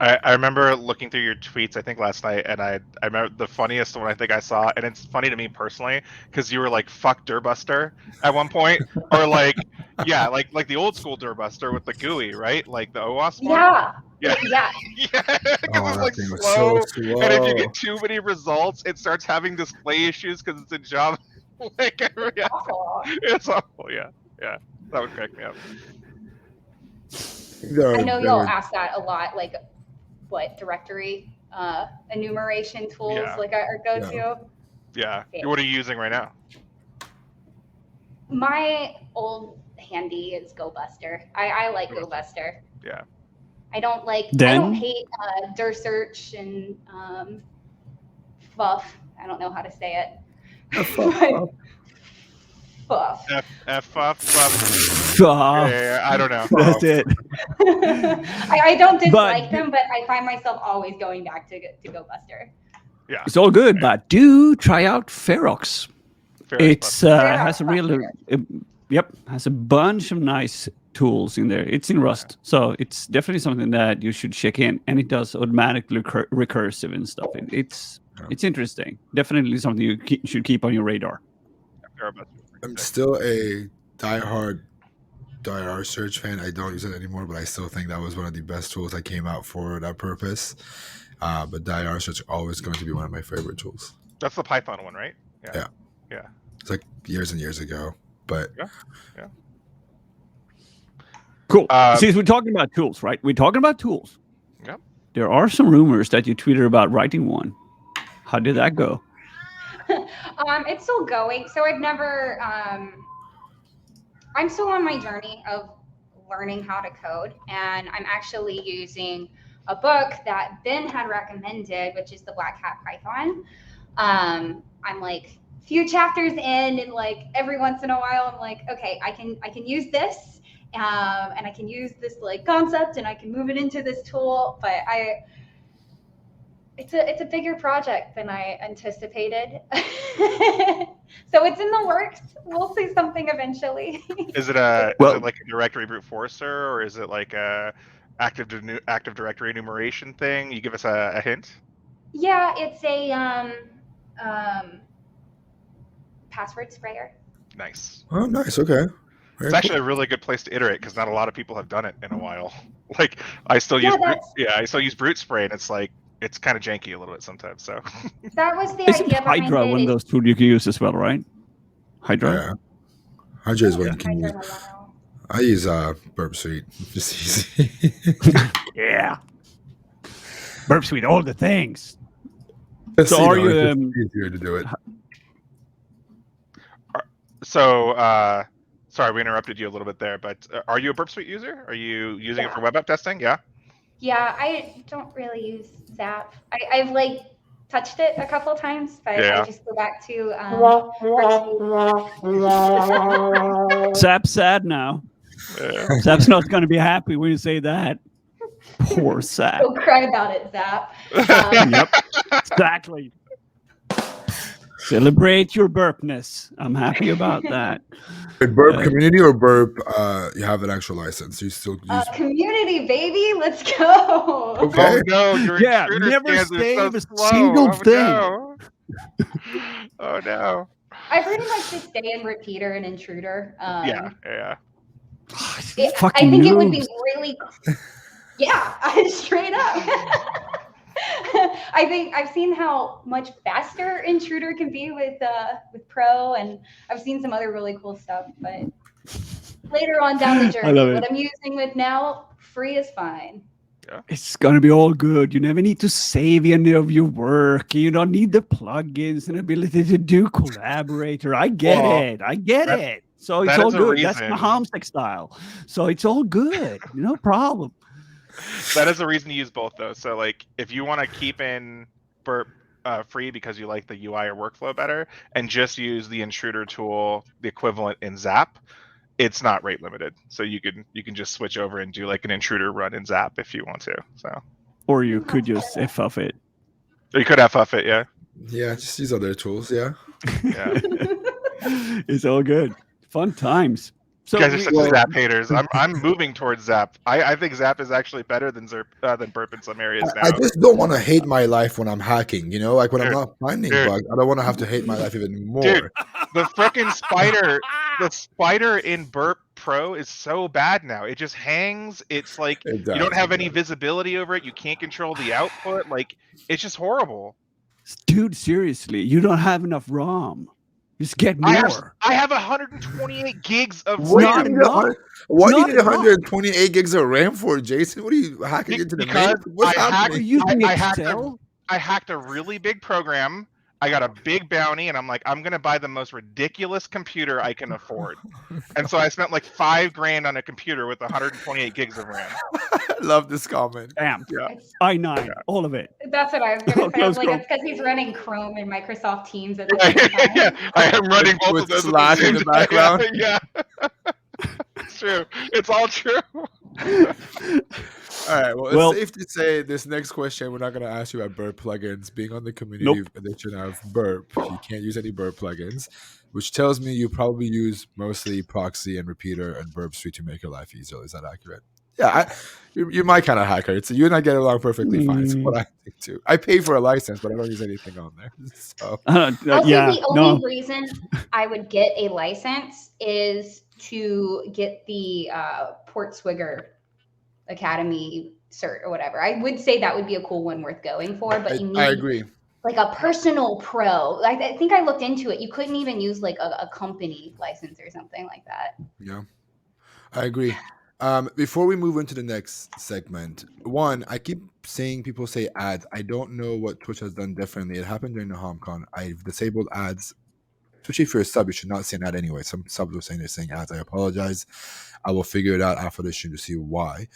I remember looking through your tweets, I think last night, and I remember the funniest one I think I saw, and it's funny to me personally because you were like "fuck Durbuster" at one point, or like like the old school Durbuster with the GUI, right? Like the OWASP one. Yeah. Yeah. Because it's like thing was slow, so slow. and if you get too many results, it starts having display issues because it's a Java. Awful. It's awful. Yeah. That would crack me up. I know y'all ask that a lot, like what directory enumeration tools Yeah. like our go-to. Yeah. Yeah. What are you using right now? My old handy is GoBuster. I like GoBuster. Yeah. I don't Then? hate dir search and fuff. I don't know how to say it. Fuff. Fuff. Ah, Yeah, I don't know. that's it. I don't dislike But- them, but I find myself always going back to GoBuster. Yeah. It's all good, but do try out Ferox. It's Ferox has a real, has a bunch of nice tools in there. It's in Rust, so it's definitely something that you should check in, and it does automatically recursive and stuff. It's interesting. Definitely something you should keep on your radar. I'm still a diehard dir search fan. I don't use it anymore, but I still think that was one of the best tools that came out for that purpose. But dir search is always going to be one of my favorite tools. That's the Python one, right? Yeah. It's like years and years ago, but yeah. Cool. Since we're talking about tools, right? We're talking about tools. Yep. There are some rumors that you tweeted about writing one. How did that go? It's still going. So I've never. I'm still on my journey of learning how to code, and I'm actually using a book that Ben had recommended, which is the Black Hat Python. I'm like few chapters in, and like every once in a while, I'm like, okay, I can use this, and I can use this like concept, and I can move it into this tool. But it's a bigger project than I anticipated. So it's in the works. We'll see something eventually. Is it like a directory brute forcer, or is it like a active directory enumeration thing? You give us a hint. Yeah, it's a password sprayer. Nice. oh, nice. Okay. It's actually a really good place to iterate because not a lot of people have done it in a while. Like I still use brute spray, and it's kind of janky a little bit sometimes. So that was the Isn't idea behind Hydra one of those tools you can use as well, right? Hydra. Yeah. Hydra is what you can use. Hydra. I use Burp Suite. Just easy. Yeah. Burp Suite, all the things. Just, So are you? it's just easier to do it. So sorry, we interrupted you a little bit there, but are you a Burp Suite user? Are you using it for web app testing? Yeah. Yeah, I don't really use Zap. I've like touched it a couple times, but I just go back to Zap's sad now. Yeah. Zap's not going to be happy when you say that. Poor Zap. Don't cry about it, Zap. Yep, exactly. Celebrate your burpness. I'm happy about that. Burp community or Burp, you have an actual license. You still use Community, baby, let's go. Okay. Oh no, your intruder never scans are save so a slow. single Oh, thing. No. Oh no. I pretty much just stay in repeater and intruder. Yeah. Fucking I think it would be noobs. really, straight up. I think I've seen how much faster intruder can be with Pro, and I've seen some other really cool stuff. But later on down the journey, what I'm using with now, free is fine. It's going to be all good. You never need to save any of your work. You don't need the plugins and ability to do collaborator. I get it. So it's all good. That's Nahamsec style. So it's all good. No problem. That is the reason to use both, though. So, like, if you want to keep in Burp free because you like the UI or workflow better, and just use the intruder tool, the equivalent in Zap, it's not rate limited. So you can just switch over and do like an intruder run in Zap if you want to. So, or you could just FF it. Or you could FF it, yeah. Yeah, just use other tools. Yeah. Yeah. It's all good. Fun times. So you guys are such Zap haters. I'm moving towards Zap. I think Zap is actually better than Burp in some areas now. I just don't want to hate my life when I'm hacking. You know, like when I'm not finding bugs, I don't want to have to hate my life even more. Dude, the freaking spider in Burp Pro is so bad now. It just hangs. It's like you don't have any visibility over it. You can't control the output. Like it's just horrible. Dude, seriously, you don't have enough ROM. Just get more. I have 128 gigs of What not do you enough. need, what do you Not need enough. 128 gigs of RAM for, Jason? What are you hacking into the Because main? What's I hacked- Are happening? you using I hacked Excel? I hacked a really big program. I got a big bounty, and I'm like, I'm gonna buy the most ridiculous computer I can afford. And so I spent like $5,000 on a computer with 128 gigs of RAM. I love this comment. Damn. Yeah. i9, all of it. That's what I was going to say. I was Close like, Chrome. it's because he's running Chrome and Microsoft Teams at the same time. Yeah, I am running both With of those Slack at in the the same time. background. Yeah. It's true. It's all true. All right. Well, Well- it's safe to say this next question we're not going to ask you about burp plugins. Being on the community edition of burp, you can't use any burp plugins, which tells me you probably use mostly proxy and repeater and burp suite to make your life easier. Is that accurate? Yeah, you're my kind of hacker. It's you and I get along perfectly fine. It's what I think too. I pay for a license, but I don't use anything on there. So I'll Yeah, say the only reason I would get a license is to get the Portswigger Academy cert or whatever. I would say that would be a cool one worth going for, but you need I agree. like a personal pro. I think I looked into it. You couldn't even use like a company license or something like that. Yeah, I agree. Before we move into the next segment, one, I keep seeing people say ads. I don't know what Twitch has done differently. It happened during the HomCon. I've disabled ads. Especially if you're a sub, you should not see an ad anyway. Some subs were saying they're saying ads. I apologize. I will figure it out after the stream to see why.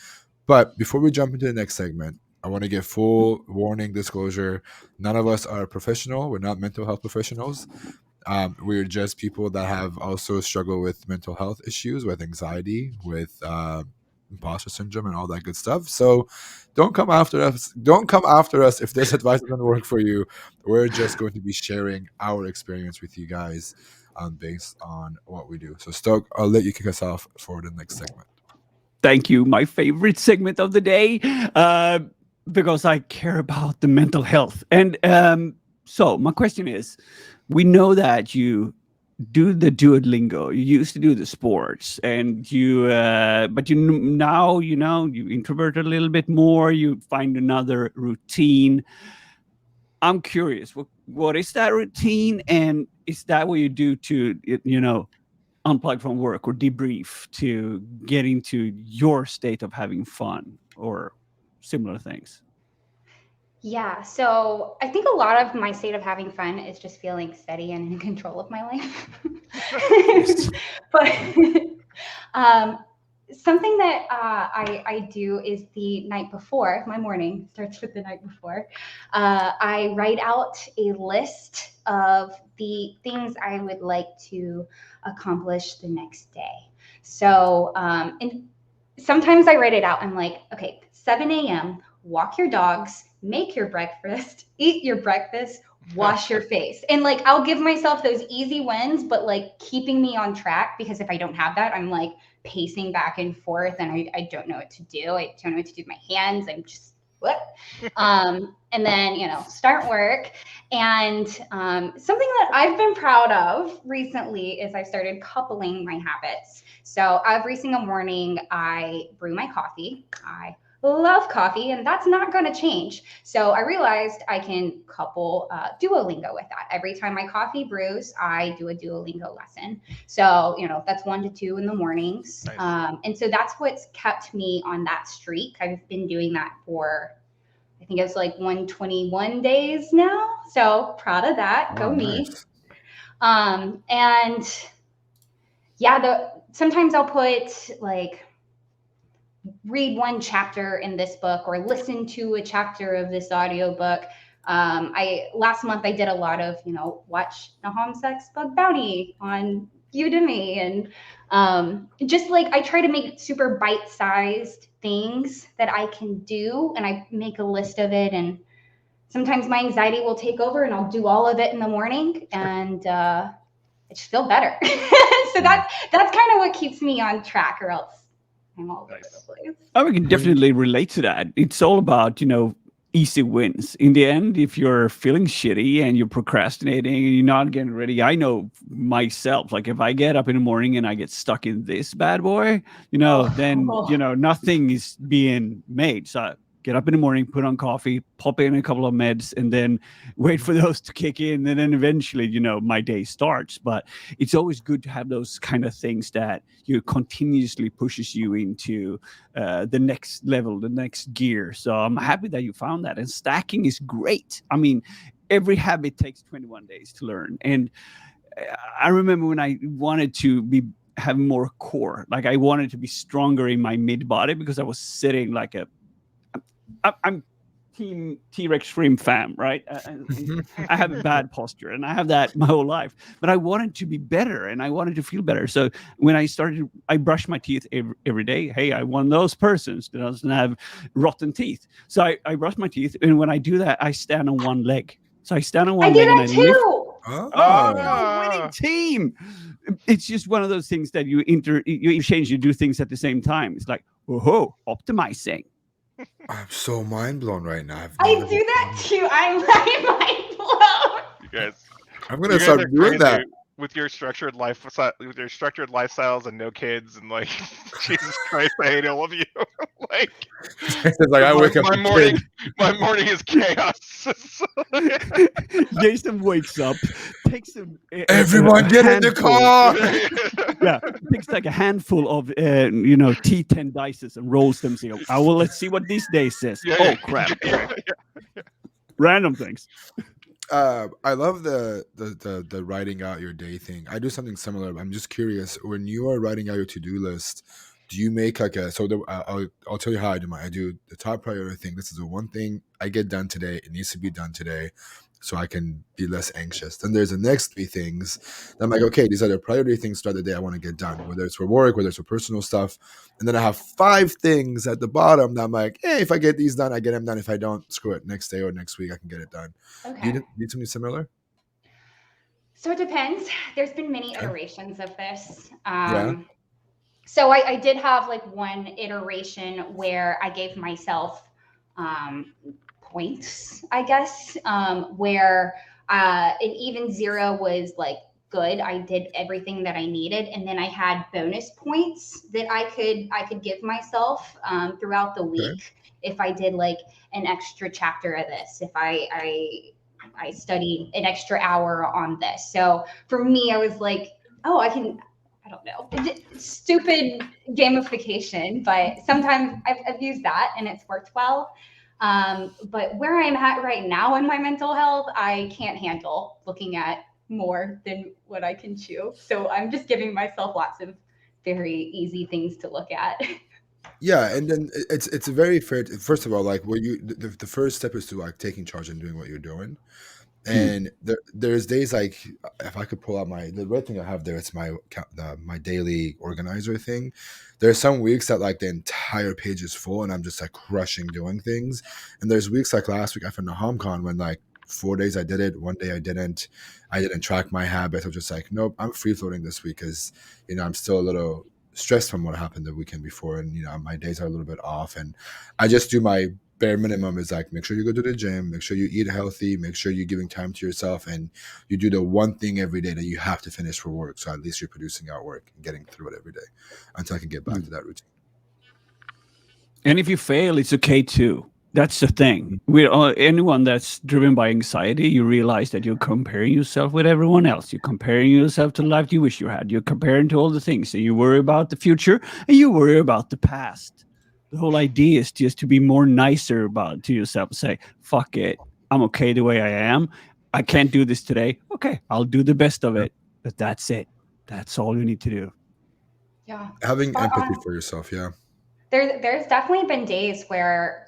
But before we jump into the next segment, I want to give full warning, disclosure. None of us are professional. We're not mental health professionals. We're just people that have also struggled with mental health issues, with anxiety, with imposter syndrome, and all that good stuff. So don't come after us. Don't come after us if this advice doesn't work for you. We're just going to be sharing our experience with you guys based on what we do. So Stoke, I'll let you kick us off for the next segment. Thank you. My favorite segment of the day, because I care about the mental health. And so my question is, we know that you do the Duolingo. You used to do the sports, and you, but you now, you introvert a little bit more. You find another routine. I'm curious, what is that routine, and is that what you do to, unplug from work or debrief to get into your state of having fun or similar things? Yeah, so I think a lot of my state of having fun is just feeling steady and in control of my life. But something that I do is the night before, my morning starts with the night before. I write out a list of the things I would like to accomplish the next day. So, and sometimes I write it out. I'm like, okay, 7 a.m., walk your dogs, make your breakfast, eat your breakfast, wash your face. And like, I'll give myself those easy wins, but like keeping me on track, because if I don't have that, I'm like pacing back and forth and I don't know what to do. I don't know what to do with my hands. I'm just, what? And then, start work. And something that I've been proud of recently is I've started coupling my habits. So every single morning I brew my coffee. I love coffee, and that's not going to change. So I realized I can couple Duolingo with that. Every time my coffee brews, I do a Duolingo lesson. So, that's 1 to 2 in the mornings. Nice. And so that's what's kept me on that streak. I've been doing that for, I think it's like 121 days now. So proud of that. Go me. Nice. And yeah, sometimes I'll put like, read one chapter in this book or listen to a chapter of this audiobook. Last month I did a lot of, watch Nahamsec's Bug Bounty on Udemy, and just like I try to make super bite-sized things that I can do, and I make a list of it. And sometimes my anxiety will take over, and I'll do all of it in the morning, and I just feel better. So that's kind of what keeps me on track, or else I'm all over the place. We can definitely relate to that. It's all about, easy wins. In the end, if you're feeling shitty and you're procrastinating and you're not getting ready, I know myself, like if I get up in the morning and I get stuck in this bad boy, then, nothing is being made. So get up in the morning, put on coffee, pop in a couple of meds, and then wait for those to kick in. And then eventually, my day starts. But it's always good to have those kind of things that you continuously pushes you into the next level, the next gear. So I'm happy that you found that. And stacking is great. I mean, every habit takes 21 days to learn. And I remember when I wanted to have more core, like I wanted to be stronger in my mid body because I was sitting like I'm team T-Rex Shrimp fam, right? I have a bad posture and I have that my whole life, but I wanted to be better and I wanted to feel better. So when I brush my teeth every day. Hey, I'm one of those persons that doesn't have rotten teeth. So I brush my teeth. And when I do that, I stand on one leg. So I stand on one leg and I lift. Oh, winning team. It's just one of those things that you exchange, you do things at the same time. It's like, whoa, optimizing. I'm so mind blown right now. I do that too. I'm mind blown. You guys, I'm gonna start doing that with your structured lifestyles and no kids and like Jesus Christ, I hate all of you. Like, it's like I wake up. My morning is chaos. Jason wakes up, takes everyone get in the car. Yeah, takes like a handful of T10 dices and rolls them. So, let's see what this day says. Crap! Random things. I love the writing out your day thing. I do something similar. I'm just curious, when you are writing out your to-do list, do you make like I'll tell you how I do mine. I do the top priority thing. This is the one thing I get done today. It needs to be done today so I can be less anxious. Then there's the next 3 things that I'm like, okay, these are the priority things throughout the day I want to get done, whether it's for work, whether it's for personal stuff. And then I have 5 things at the bottom that I'm like, hey, if I get these done, I get them done. If I don't, screw it. Next day or next week, I can get it done. Okay. Do you need something similar? So it depends. There's been many iterations of this. Yeah. So I did have like one iteration where I gave myself points, I guess, where an even 0 was like good. I did everything that I needed, and then I had bonus points that I could give myself throughout the week if I did like an extra chapter of this, if I studied an extra hour on this. So for me, I was like, I don't know, stupid gamification, but sometimes I've used that and it's worked well. But where I'm at right now in my mental health, I can't handle looking at more than what I can chew. So I'm just giving myself lots of very easy things to look at. Yeah, and then it's very fair. First of all, like the first step is to like taking charge and doing what you're doing. And there's days like, if I could pull out the red thing I have there, it's my daily organizer thing. There's some weeks that like the entire page is full and I'm just like crushing doing things. And there's weeks like last week after NahamCon when like 4 days I did it, 1 day I didn't track my habits. I was just like, nope, I'm free floating this week because I'm still a little stressed from what happened the weekend before, and my days are a little bit off, and I just do my bare minimum is like, make sure you go to the gym, make sure you eat healthy, make sure you're giving time to yourself, and you do the one thing every day that you have to finish for work. So at least you're producing out work and getting through it every day until I can get back to that routine. And if you fail, it's okay too. That's the thing. Anyone that's driven by anxiety, you realize that you're comparing yourself with everyone else. You're comparing yourself to the life you wish you had. You're comparing to all the things. And you worry about the future and you worry about the past. The whole idea is just to be more nicer to yourself. Say, fuck it. I'm okay the way I am. I can't do this today. Okay, I'll do the best of it. But that's it. That's all you need to do. Yeah. Having empathy for yourself, yeah. There's definitely been days where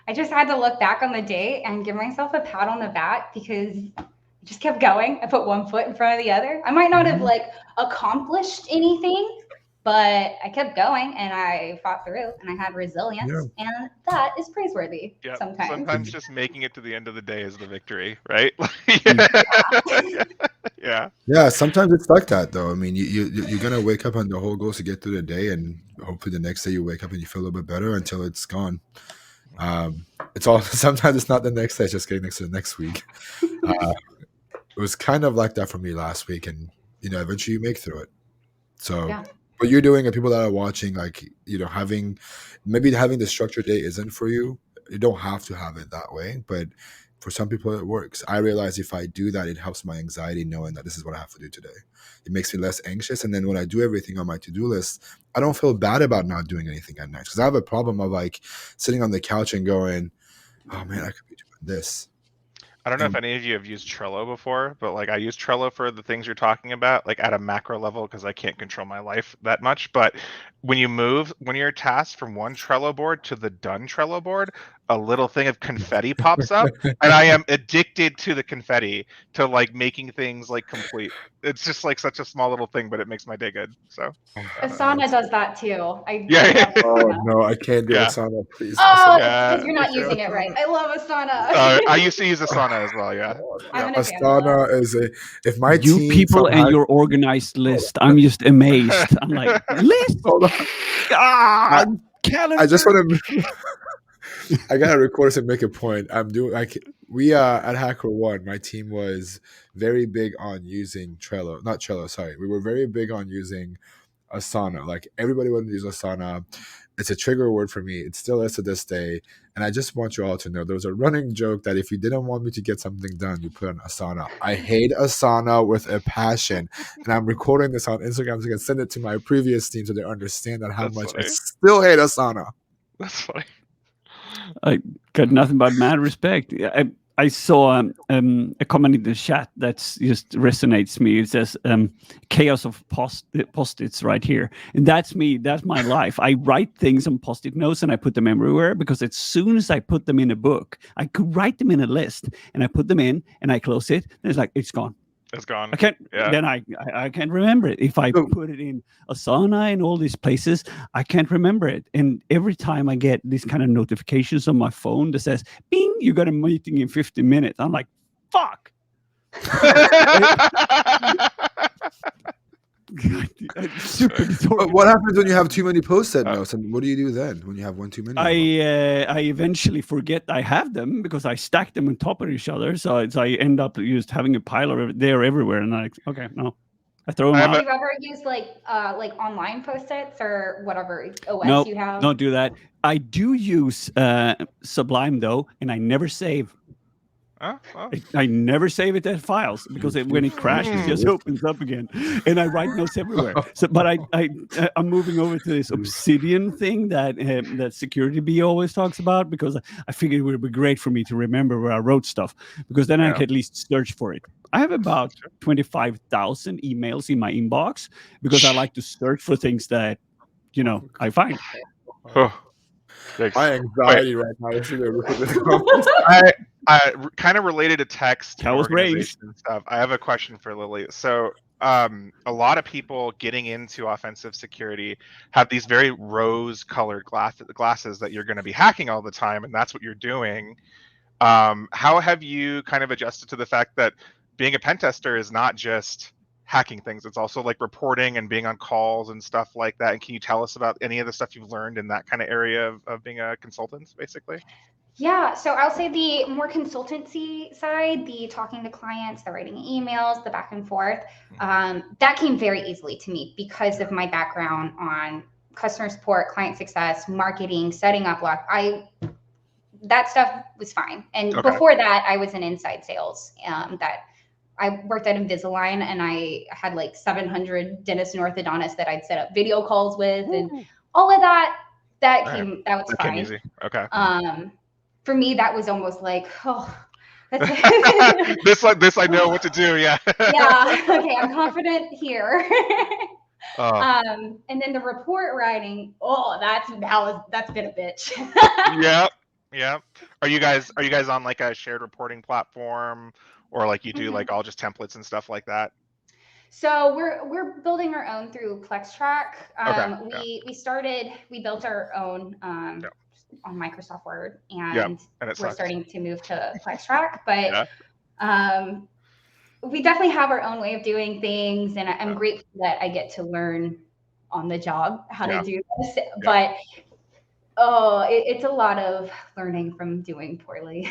I just had to look back on the day and give myself a pat on the back because I just kept going. I put one foot in front of the other. I might not have like accomplished anything, but I kept going and I fought through and I had resilience, and that is praiseworthy. Yeah, sometimes just making it to the end of the day is the victory, right? Yeah. Sometimes it's like that though. I mean, you're gonna wake up and the whole goal is to get through the day, and hopefully the next day you wake up and you feel a little bit better until it's gone. It's all sometimes it's not the next day, it's just getting next to the next week. It was kind of like that for me last week, and eventually you make through it. So what you're doing, and people that are watching, like having the structured day isn't for you, You don't have to have it that way, but for some people it works. I realize if I do that, it helps my anxiety knowing that this is what I have to do today. It makes me less anxious. And then when I do everything on my to-do list, I don't feel bad about not doing anything at night. Because I have a problem of like sitting on the couch and going, oh man, I could be doing this. I don't know if any of you have used Trello before, but like I use Trello for the things you're talking about, like at a macro level, because I can't control my life that much. But when you move one of your tasks from one Trello board to the done Trello board, a little thing of confetti pops up, and I am addicted to the confetti, to like making things like complete. It's just like such a small little thing, but it makes my day good. So Asana does that too. I yeah. love Oh Asana. no, I can't do Yeah. Asana, please. Oh, Yeah. because you're not using it right. I love Asana. I used to use Asana as well. Yeah. I'm an fan of that. Asana is if my You team people and somehow- your organized list. I'm just amazed. I'm like, list? Hold on. Ah, calendar. I just want to. I gotta record this and make a point. I'm doing like we at HackerOne. My team was very big on using Trello, not Trello. Sorry, we were very big on using Asana. Like everybody wanted to use Asana. It's a trigger word for me. It still is to this day. And I just want you all to know there was a running joke that if you didn't want me to get something done, you put on Asana. I hate Asana with a passion. And I'm recording this on Instagram so I can send it to my previous team so they understand that how That's much funny. I still hate Asana. That's funny. I got nothing but mad respect. I saw a comment in the chat that's just resonates me. It says chaos of post-its right here. And that's me. That's my life. I write things on post-it notes and I put them everywhere because as soon as I put them in a book, I could write them in a list and I put them in and I close it. And it's like, it's gone. It's gone. I can't. Yeah. Then I can't remember it. If I Oh. put it in Asana and all these places, I can't remember it. And every time I get these kind of notifications on my phone that says, "Bing, you got a meeting in 50 minutes," I'm like, "Fuck." Super But what happens when you have too many post-it notes? And what do you do then when you have one too many? I eventually forget I have them because I stack them on top of each other. So I end up just having a pile of there everywhere. And I okay, no, I throw them I have out. Have you ever used like online post-its or whatever OS No, you have? don't do that. I do use Sublime though, and I never save. Oh, well. I never save it as files because when it crashes, it just opens up again, and I write notes everywhere. So, but I'm moving over to this Obsidian thing that Security B always talks about because I figured it would be great for me to remember where I wrote stuff because then I can at least search for it. I have about 25,000 emails in my inbox because I like to search for things that I find. Oh. My anxiety right now is I kind of related to text and Cows organization and stuff. I have a question for Lilly. So a lot of people getting into offensive security have these very rose-colored glasses that you're going to be hacking all the time, and that's what you're doing. How have you kind of adjusted to the fact that being a pen tester is not just hacking things, it's also like reporting and being on calls and stuff like that? And can you tell us about any of the stuff you've learned in that kind of area of being a consultant, basically? Yeah, so I'll say the more consultancy side, the talking to clients, the writing emails, the back and forth, that came very easily to me because of my background on customer support, client success, marketing, setting up that stuff was fine. And before that, I was in inside sales. That I worked at Invisalign, and I had like 700 dentists and orthodontists that I'd set up video calls with, and all of that. That was fine. Came easy. Okay. For me, that was almost like, oh, that's this I know what to do. Yeah. Yeah. Okay, I'm confident here. And then the report writing, that's been a bitch. Yeah. Are you guys on like a shared reporting platform, or like you do like all just templates and stuff like that? So we're building our own through PlexTrack. We built our own on Microsoft Word, and we're starting to move to PlexTrack, but we definitely have our own way of doing things, and I'm grateful that I get to learn on the job how to do this. But it's a lot of learning from doing poorly.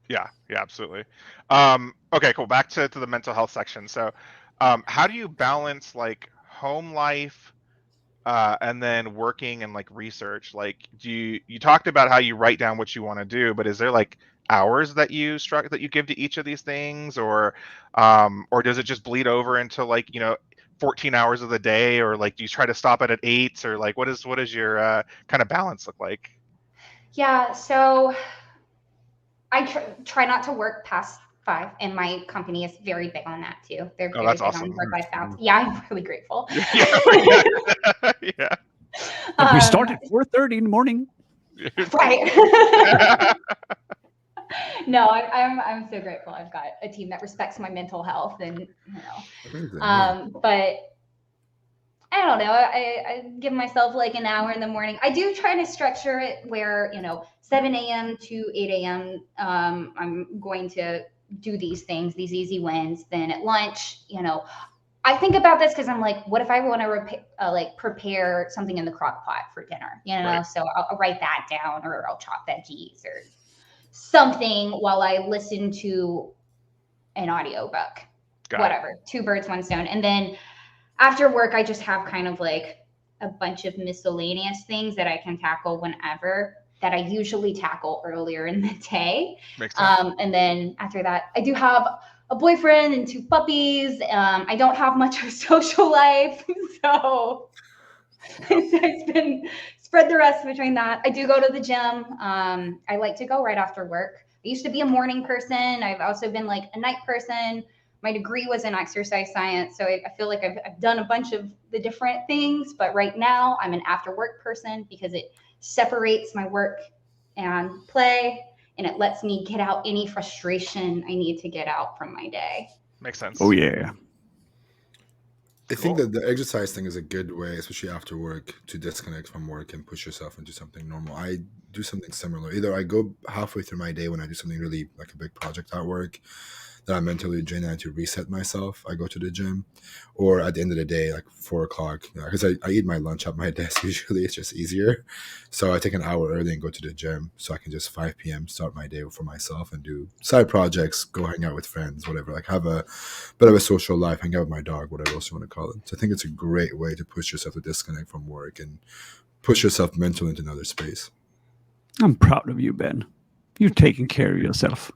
Yeah, absolutely. Okay, cool. Back to the mental health section. So how do you balance like home life, and then working and like research? Like, you talked about how you write down what you want to do, but is there like hours that you give to each of these things, or does it just bleed over into like 14 hours of the day, or like do you try to stop it at 8, or like what is your kind of balance look like? Yeah, so I try not to work past 5, and my company is very big on that too. They're very that's big awesome. on work-life balance. Yeah, I'm really grateful. Yeah. We start at 4:30 in the morning. Right. No, I'm so grateful. I've got a team that respects my mental health, and but I don't know. I give myself like an hour in the morning. I do try to structure it where 7 a.m. to 8 a.m. I'm going to do these things, these easy wins. Then at lunch, I think about this because I'm like, what if I want to prepare something in the crock pot for dinner? Right. So I'll write that down, or I'll chop veggies or something while I listen to an audiobook. Whatever, 2 birds, 1 stone. And then after work, I just have kind of like a bunch of miscellaneous things that I can tackle whenever, that I usually tackle earlier in the day. Makes sense. And then after that, I do have a boyfriend and 2 puppies. I don't have much of a social life, so I spread the rest between that. I do go to the gym. I like to go right after work. I used to be a morning person. I've also been like a night person. My degree was in exercise science, so I feel like I've done a bunch of the different things, but right now I'm an after work person because it separates my work and play, and it lets me get out any frustration I need to get out from my day. Makes sense. Oh yeah. I think that the exercise thing is a good way, especially after work, to disconnect from work and push yourself into something normal. I do something similar. Either I go halfway through my day when I do something really like a big project at work that I'm mentally drained and I need to reset myself, I go to the gym. Or at the end of the day, like 4 o'clock, because I eat my lunch at my desk usually. It's just easier. So I take an hour early and go to the gym so I can just 5 p.m. start my day for myself and do side projects, go hang out with friends, whatever. Like have a bit of a social life, hang out with my dog, whatever else you want to call it. So I think it's a great way to push yourself to disconnect from work and push yourself mentally into another space. I'm proud of you, Ben. You're taking care of yourself.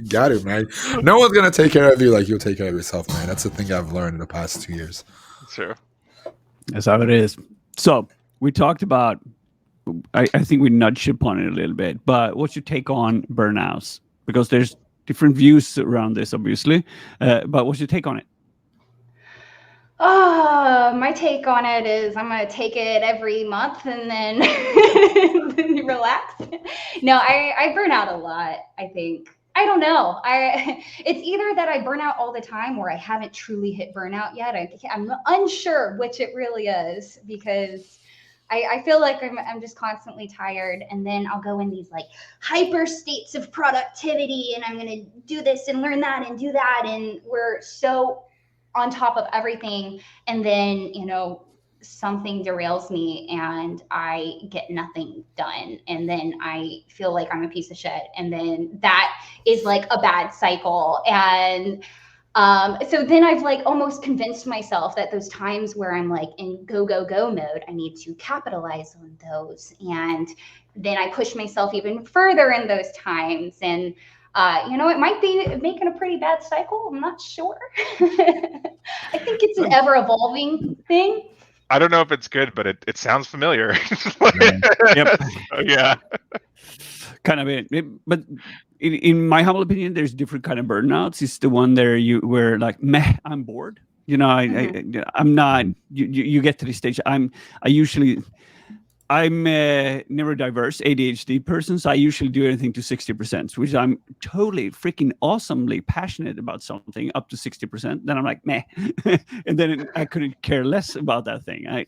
Got it, man. No one's gonna take care of you like you'll take care of yourself, man. That's the thing I've learned in the past 2 years. Sure. That's how it is. So we talked about, I think we nudged upon it a little bit, but what's your take on burnouts? Because there's different views around this, obviously. But what's your take on it? My take on it is I'm going to take it every month and then, then relax. No, I burn out a lot, I think. I don't know. It's either that I burn out all the time or I haven't truly hit burnout yet. I'm unsure which it really is, because I feel like I'm just constantly tired, and then I'll go in these like hyper states of productivity, and I'm going to do this and learn that and do that. And we're so on top of everything, and then something derails me and I get nothing done, and then I feel like I'm a piece of shit, and then that is like a bad cycle. And so then I've like almost convinced myself that those times where I'm like in go mode, I need to capitalize on those, and then I push myself even further in those times. And it might be making a pretty bad cycle. I'm not sure. I think it's an ever-evolving thing. I don't know if it's good, but it sounds familiar. Yep. Yeah. Kind of it. But in my humble opinion, there's different kind of burnouts. It's the one there where like, meh, I'm bored. I'm not. You get to the stage. I'm neurodiverse ADHD person, so I usually do anything to 60%, which I'm totally freaking awesomely passionate about something up to 60%. Then I'm like, meh. And then I couldn't care less about that thing.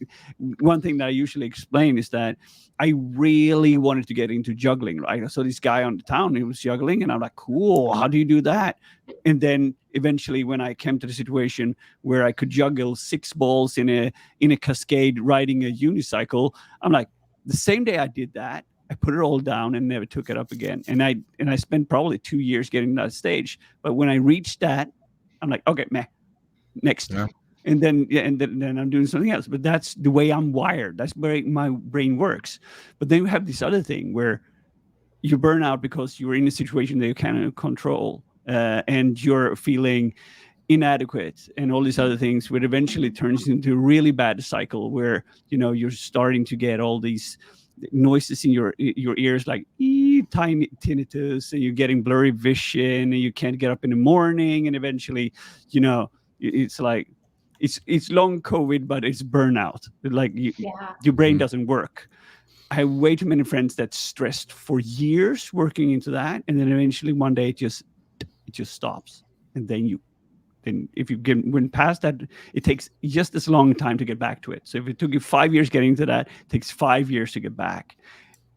One thing that I usually explain is that I really wanted to get into juggling, right? I saw this guy on the town, he was juggling, and I'm like, cool, how do you do that? And then eventually when I came to the situation where I could juggle 6 balls in a cascade riding a unicycle, I'm like, the same day I did that, I put it all down and never took it up again. And I spent probably 2 years getting to that stage. But when I reached that, I'm like, okay, meh, next. Yeah. and then I'm doing something else. But that's the way I'm wired. That's the way my brain works. But then you have this other thing where you burn out because you're in a situation that you cannot control, and you're feeling inadequate and all these other things, where eventually turns into a really bad cycle where you're starting to get all these noises in your ears, like tiny tinnitus, and you're getting blurry vision, and you can't get up in the morning, and eventually it's like it's long COVID, but it's burnout. Like your brain doesn't work. I have way too many friends that stressed for years working into that, and then eventually one day it just stops, and then if you went past that, it takes just as long time to get back to it. So if it took you 5 years getting to that, it takes 5 years to get back.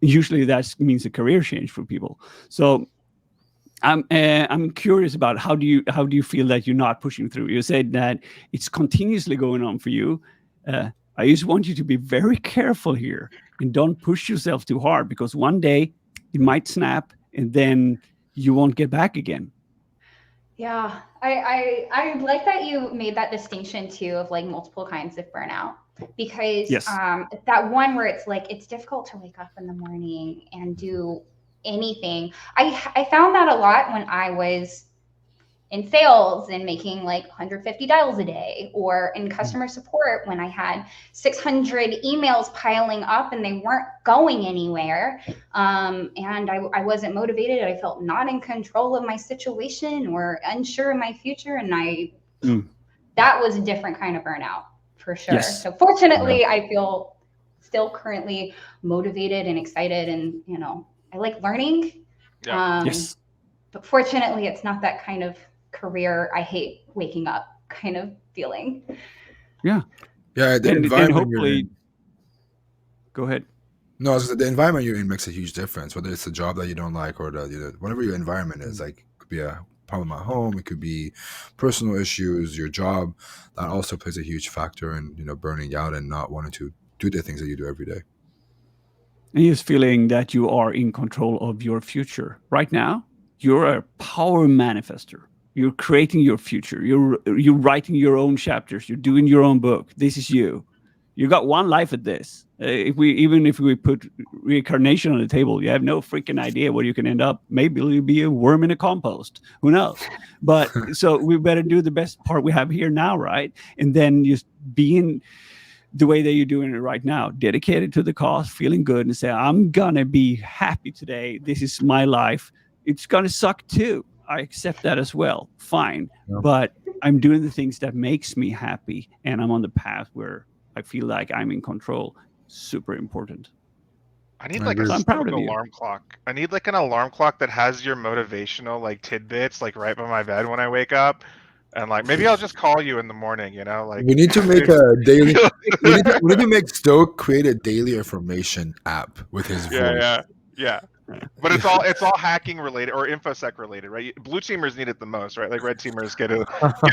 Usually that means a career change for people. So I'm curious about how do you feel that you're not pushing through? You said that it's continuously going on for you. I just want you to be very careful here and don't push yourself too hard, because one day it might snap and then you won't get back again. Yeah, I like that you made that distinction too of like multiple kinds of burnout, because that one where it's like it's difficult to wake up in the morning and do anything. I found that a lot when I was in sales and making like 150 dials a day, or in customer support when I had 600 emails piling up and they weren't going anywhere. And I wasn't motivated. I felt not in control of my situation or unsure of my future. And that was a different kind of burnout for sure. Yes. So fortunately, I feel still currently motivated and excited, and I like learning. Yes. But fortunately, it's not that kind of career I hate waking up kind of feeling. Yeah. The environment and hopefully go ahead. No, the environment you're in makes a huge difference, whether it's a job that you don't like or whatever your environment is. Like, it could be a problem at home, it could be personal issues, your job. That also plays a huge factor in burning out and not wanting to do the things that you do every day. And just feeling that you are in control of your future. Right now, you're a power manifester. You're creating your future. You're writing your own chapters. You're doing your own book. This is you. You got one life at this. If we put reincarnation on the table, you have no freaking idea where you can end up. Maybe you'll be a worm in a compost. Who knows? But so we better do the best part we have here now, right? And then just being the way that you're doing it right now, dedicated to the cause, feeling good, and say, I'm gonna be happy today. This is my life. It's gonna suck too. I accept that as well. Fine. Yeah. But I'm doing the things that makes me happy, and I'm on the path where I feel like I'm in control. Super important. I need like an alarm clock. I need like an alarm clock that has your motivational like tidbits like right by my bed when I wake up. And like maybe I'll just call you in the morning, like we need to make a daily we need to make Stoke create a daily information app with his voice. Yeah. But it's all hacking related or infosec related, right? Blue teamers need it the most, right? Like red teamers get a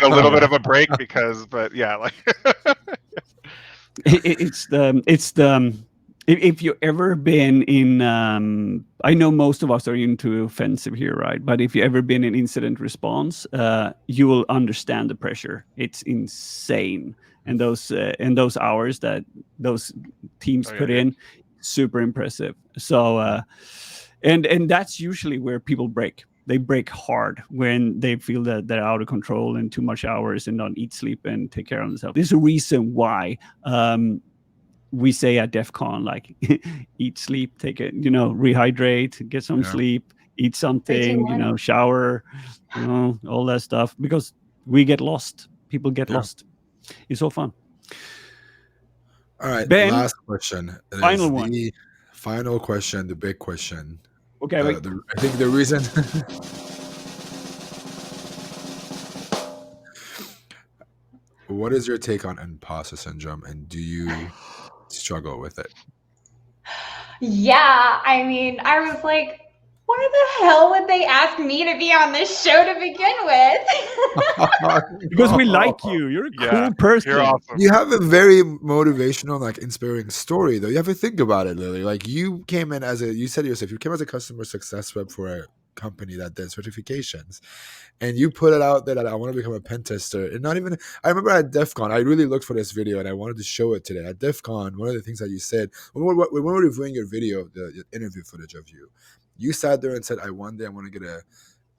little bit of a break if you've ever been in I know most of us are into offensive here, right? But if you've ever been in incident response, you will understand the pressure. It's insane. And those hours that those teams put in, super impressive. So and that's usually where people break. They break hard when they feel that they're out of control and too much hours and don't eat, sleep, and take care of themselves. There's a reason why we say at DEF CON, like, eat, sleep, take it, rehydrate, get some sleep, eat something, shower, all that stuff, because we get lost. People get lost. It's so fun. All right, Ben, last question. Final one. The final question, the big question. Okay, I think the reason... What is your take on imposter syndrome, and do you struggle with it? Yeah, I mean, I was like, why the hell would they ask me to be on this show to begin with? Because we like you. You're a cool person. You're awesome. You have a very motivational, like, inspiring story, though. You have to think about it, Lily. Like, you came in you said yourself, you came as a customer success rep for a company that did certifications, and you put it out there that I want to become a pen tester. And not even, I remember at DEF CON, I really looked for this video and I wanted to show it today. At DEF CON, one of the things that you said, when we were reviewing your video, the interview footage of you, you sat there and said, one day I want to get a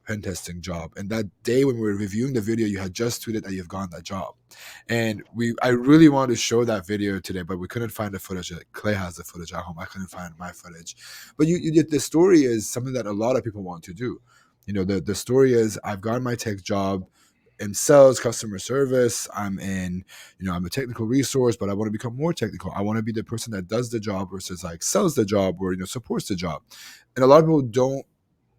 pen testing job. And that day when we were reviewing the video, you had just tweeted that you've gotten that job. And I really wanted to show that video today, but we couldn't find the footage. Clay has the footage at home. I couldn't find my footage. But the story is something that a lot of people want to do. The story is, I've gotten my tech job in sales, customer service. I'm a technical resource, but I want to become more technical. I want to be the person that does the job versus like sells the job or, supports the job. And a lot of people don't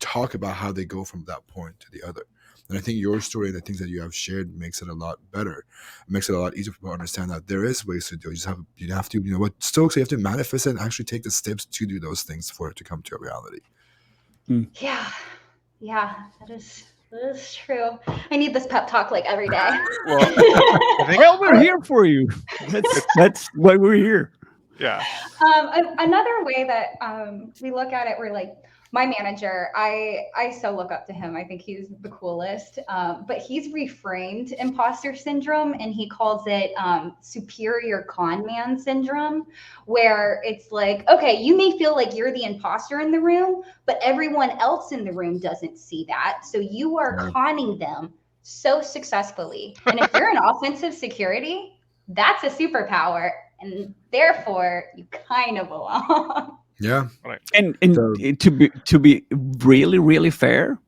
talk about how they go from that point to the other. And I think your story and the things that you have shared makes it a lot better. It makes it a lot easier for people to understand that there is ways to do it. You have to, what Stokes, you have to manifest it and actually take the steps to do those things for it to come to a reality. Yeah, that is true. I need this pep talk like every day. Well, we're here for you. That's why we're here. Yeah. Another way that we look at it, we're like, my manager, I so look up to him. I think he's the coolest. But he's reframed imposter syndrome, and he calls it superior con man syndrome, where it's like, okay, you may feel like you're the imposter in the room, but everyone else in the room doesn't see that. So you are conning them so successfully. And if you're in offensive security, that's a superpower. And therefore, you kind of belong. Yeah. And to be really, really fair,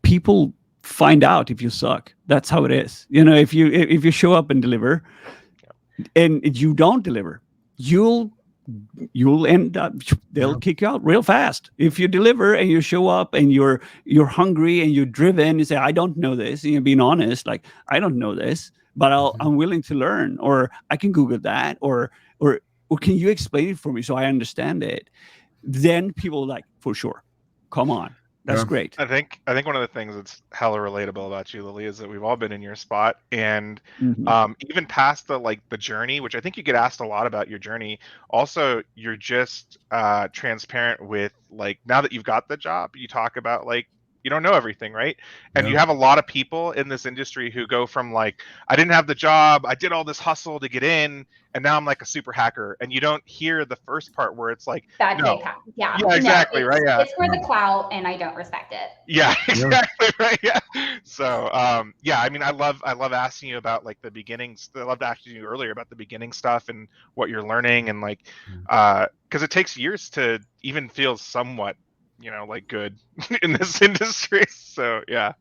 people find out if you suck. That's how it is. If you show up and deliver and you don't deliver, you'll end up, they'll kick you out real fast. If you deliver and you show up and you're hungry and you're driven, you say, I don't know this, and you're being honest, like, I don't know this, but I'm willing to learn, or I can Google that, or can you explain it for me so I understand it? Then people are like, for sure, come on, that's great. I think one of the things that's hella relatable about you, Lilly, is that we've all been in your spot, and even past the journey, which I think you get asked a lot about your journey. Also, you're just transparent with, like, now that you've got the job, you talk about, like, you don't know everything, right? And you have a lot of people in this industry who go from, like, I didn't have the job, I did all this hustle to get in, and now I'm like a super hacker. And you don't hear the first part where it's like, bad no. Yeah, exactly, right? Yeah, it's for the clout, and I don't respect it. Yeah, exactly, right. Yeah. So, I mean, I love asking you about, like, the beginnings. I loved asking you earlier about the beginning stuff and what you're learning, and, like, because it takes years to even feel somewhat, like, good in this industry. So yeah.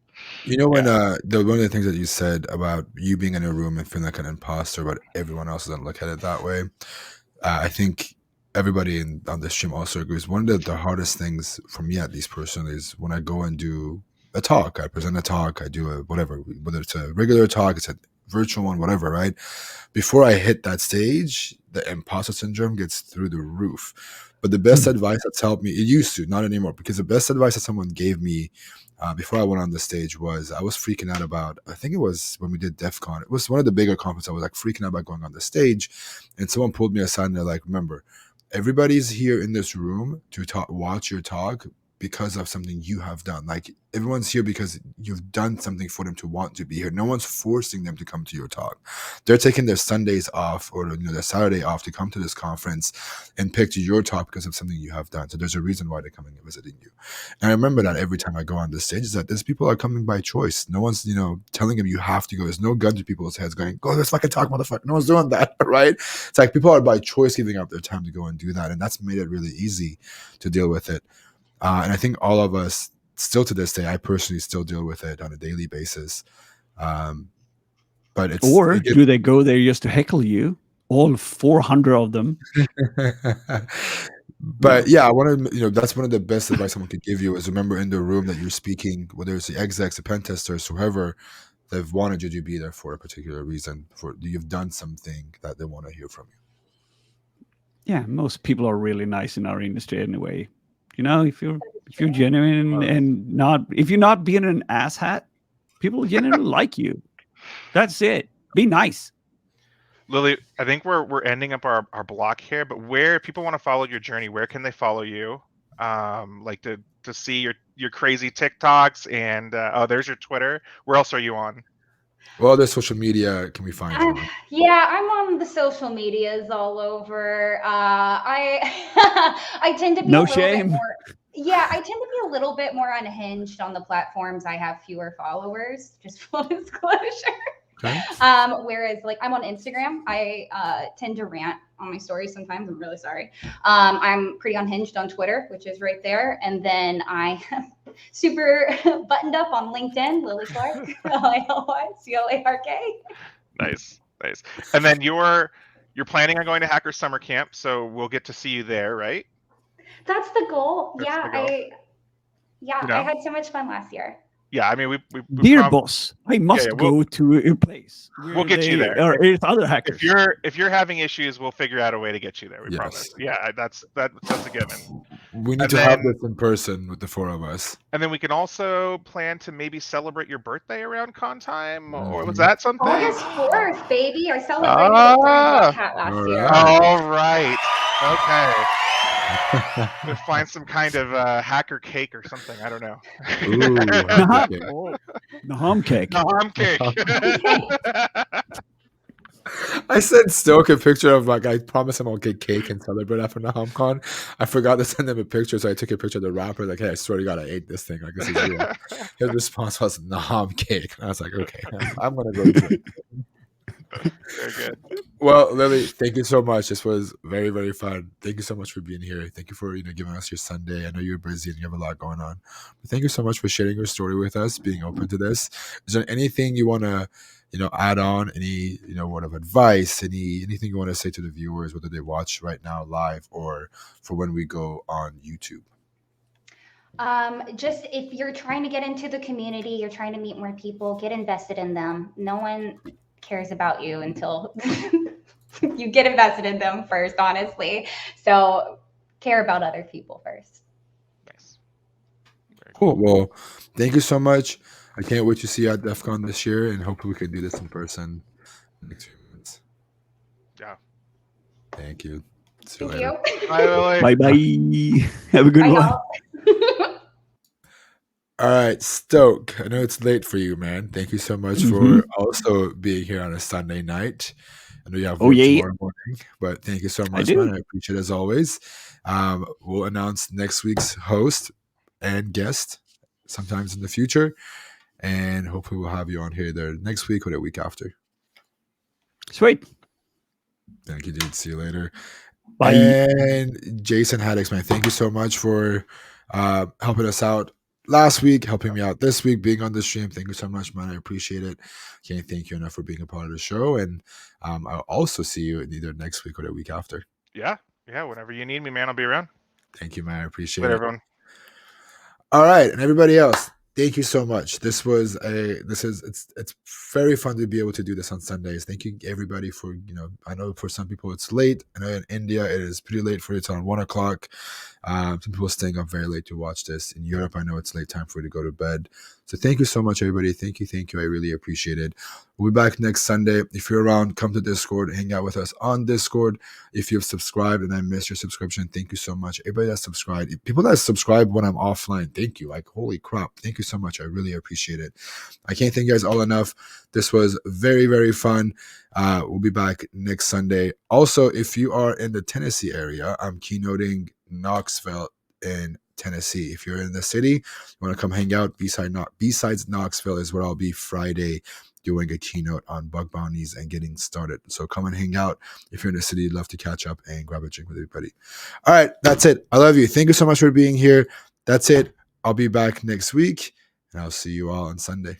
When one of the things that you said about you being in a room and feeling like an imposter, but everyone else doesn't look at it that way. I think everybody on this stream also agrees. One of the hardest things for me, at least personally, is when I go and do a talk. I present a talk. I do whether it's a regular talk, it's a virtual one, whatever, right? Before I hit that stage, the imposter syndrome gets through the roof. But the best advice that's helped me, it used to, not anymore, because the best advice that someone gave me before I went on the stage was, I was freaking out about, I think it was when we did DEF CON. It was one of the bigger conferences. I was like freaking out about going on the stage, and someone pulled me aside and they're like, remember, everybody's here in this room to watch your talk because of something you have done. Like, everyone's here because you've done something for them to want to be here. No one's forcing them to come to your talk. They're taking their Sundays off or their Saturday off to come to this conference and pick your talk because of something you have done. So there's a reason why they're coming and visiting you. And I remember that every time I go on the stage, is that these people are coming by choice. No one's telling them you have to go. There's no gun to people's heads going, go, let's fucking talk, motherfucker. No one's doing that, right? It's like people are by choice giving up their time to go and do that, and that's made it really easy to deal with it. And I think all of us, still to this day, I personally still deal with it on a daily basis. But it's, or do they go there just to heckle you? All 400 of them. But yeah, I want to, that's one of the best advice someone could give you is remember in the room that you're speaking, whether it's the execs, the pentesters, whoever, they've wanted you to be there for a particular reason. For you've done something that they want to hear from you. Yeah, most people are really nice in our industry anyway. If you're genuine and if you're not being an asshat, people genuinely like you. That's it. Be nice. Lilly, I think we're ending up our block here, but where people want to follow your journey, where can they follow you? Like to see your crazy TikToks and there's your Twitter. Where else are you on? What other social media can we find you on? Yeah, I'm on the social medias all over. I I tend to be No a little shame. bit more. Yeah, I tend to be a little bit more unhinged on the platforms. I have fewer followers, just full disclosure. Okay. Whereas like I'm on Instagram, I tend to rant on my stories sometimes. I'm really sorry. I'm pretty unhinged on Twitter, which is right there. And then I am super buttoned up on LinkedIn, Lilly Clark, LILYCLARK. Nice. And then you're planning on going to Hacker Summer Camp, so we'll get to see you there, right? That's the goal. That's Yeah, the goal. I had so much fun last year. Yeah, I mean, we Dear boss, I must we'll go to a place. we'll get you there. Or it's other hackers. If you're having issues, we'll figure out a way to get you there. We Yes. promise. Yeah, that's a given. We need And to have then- this in person with the four of us. And then we can also plan to maybe celebrate your birthday around con time, or was Mhm. that something? August 4th, baby. I celebrated the Black Hat last all year. right. All right. Okay. We'll find some kind of hacker cake or something. I don't know. Ooh, Nah. okay. Naham cake. Naham cake. I sent Stoke a picture of like I promised him I'll get cake and celebrate after NahamCon. I forgot to send him a picture, so I took a picture of the wrapper. Like, hey, I swear to God, I ate this thing. Like, this is real. His response was Naham cake. And I was like, okay, I'm gonna go do it. Very good. Well, Lily, thank you so much. This was very, very fun. Thank you so much for being here. Thank you for giving us your Sunday. I know you're busy and you have a lot going on. But thank you so much for sharing your story with us, being open to this. Is there anything you want to add on? Any word of advice? Anything you want to say to the viewers, whether they watch right now live or for when we go on YouTube? Just if you're trying to get into the community, you're trying to meet more people, get invested in them. No one cares about you until you get invested in them first, honestly. So care about other people first. Nice. Cool. Well, thank you so much. I can't wait to see you at DEF CON this year, and hopefully we can do this in person next few months. Yeah. Thank you. See you Thank later. you. Bye, Lily. Bye bye. Have a good Bye, one. y'all. All right, Stoke. I know it's late for you, man. Thank you so much for also being here on a Sunday night. I know you have work yeah. tomorrow morning, but thank you so much, do. man. I appreciate it as always. We'll announce next week's host and guest sometimes in the future, and hopefully we'll have you on here either next week or the week after. Sweet. Thank you, dude. See you later. Bye. And Jason Haddix, man, thank you so much for helping us out last week, helping me out this week, being on the stream. Thank you so much, man. I appreciate it. Can't thank you enough for being a part of the show. And I'll also see you either next week or the week after. Yeah. Whenever you need me, man, I'll be around. Thank you, man. I appreciate Later, it. everyone. All right, and everybody else, thank you so much. It's very fun to be able to do this on Sundays. Thank you everybody for I know for some people it's late. I know in India it is pretty late for you. It's on 1 o'clock. Some people are staying up very late to watch this. In Europe, I know it's late time for you to go to bed. So thank you so much, everybody. Thank you. I really appreciate it. We'll be back next Sunday. If you're around, come to Discord, hang out with us on Discord. If you've subscribed and I missed your subscription, thank you so much. Everybody that's subscribed, people that subscribe when I'm offline, thank you. Like, holy crap. Thank you so much. I really appreciate it. I can't thank you guys all enough. This was very, very fun. We'll be back next Sunday. Also, if you are in the Tennessee area, I'm keynoting Knoxville in Tennessee. If you're in the city, you want to come hang out, besides Knoxville is where I'll be Friday doing a keynote on bug bounties and getting started. So come and hang out. If you're in the city, I'd love to catch up and grab a drink with everybody. All right, that's it. I love you. Thank you so much for being here. That's it. I'll be back next week, and I'll see you all on Sunday.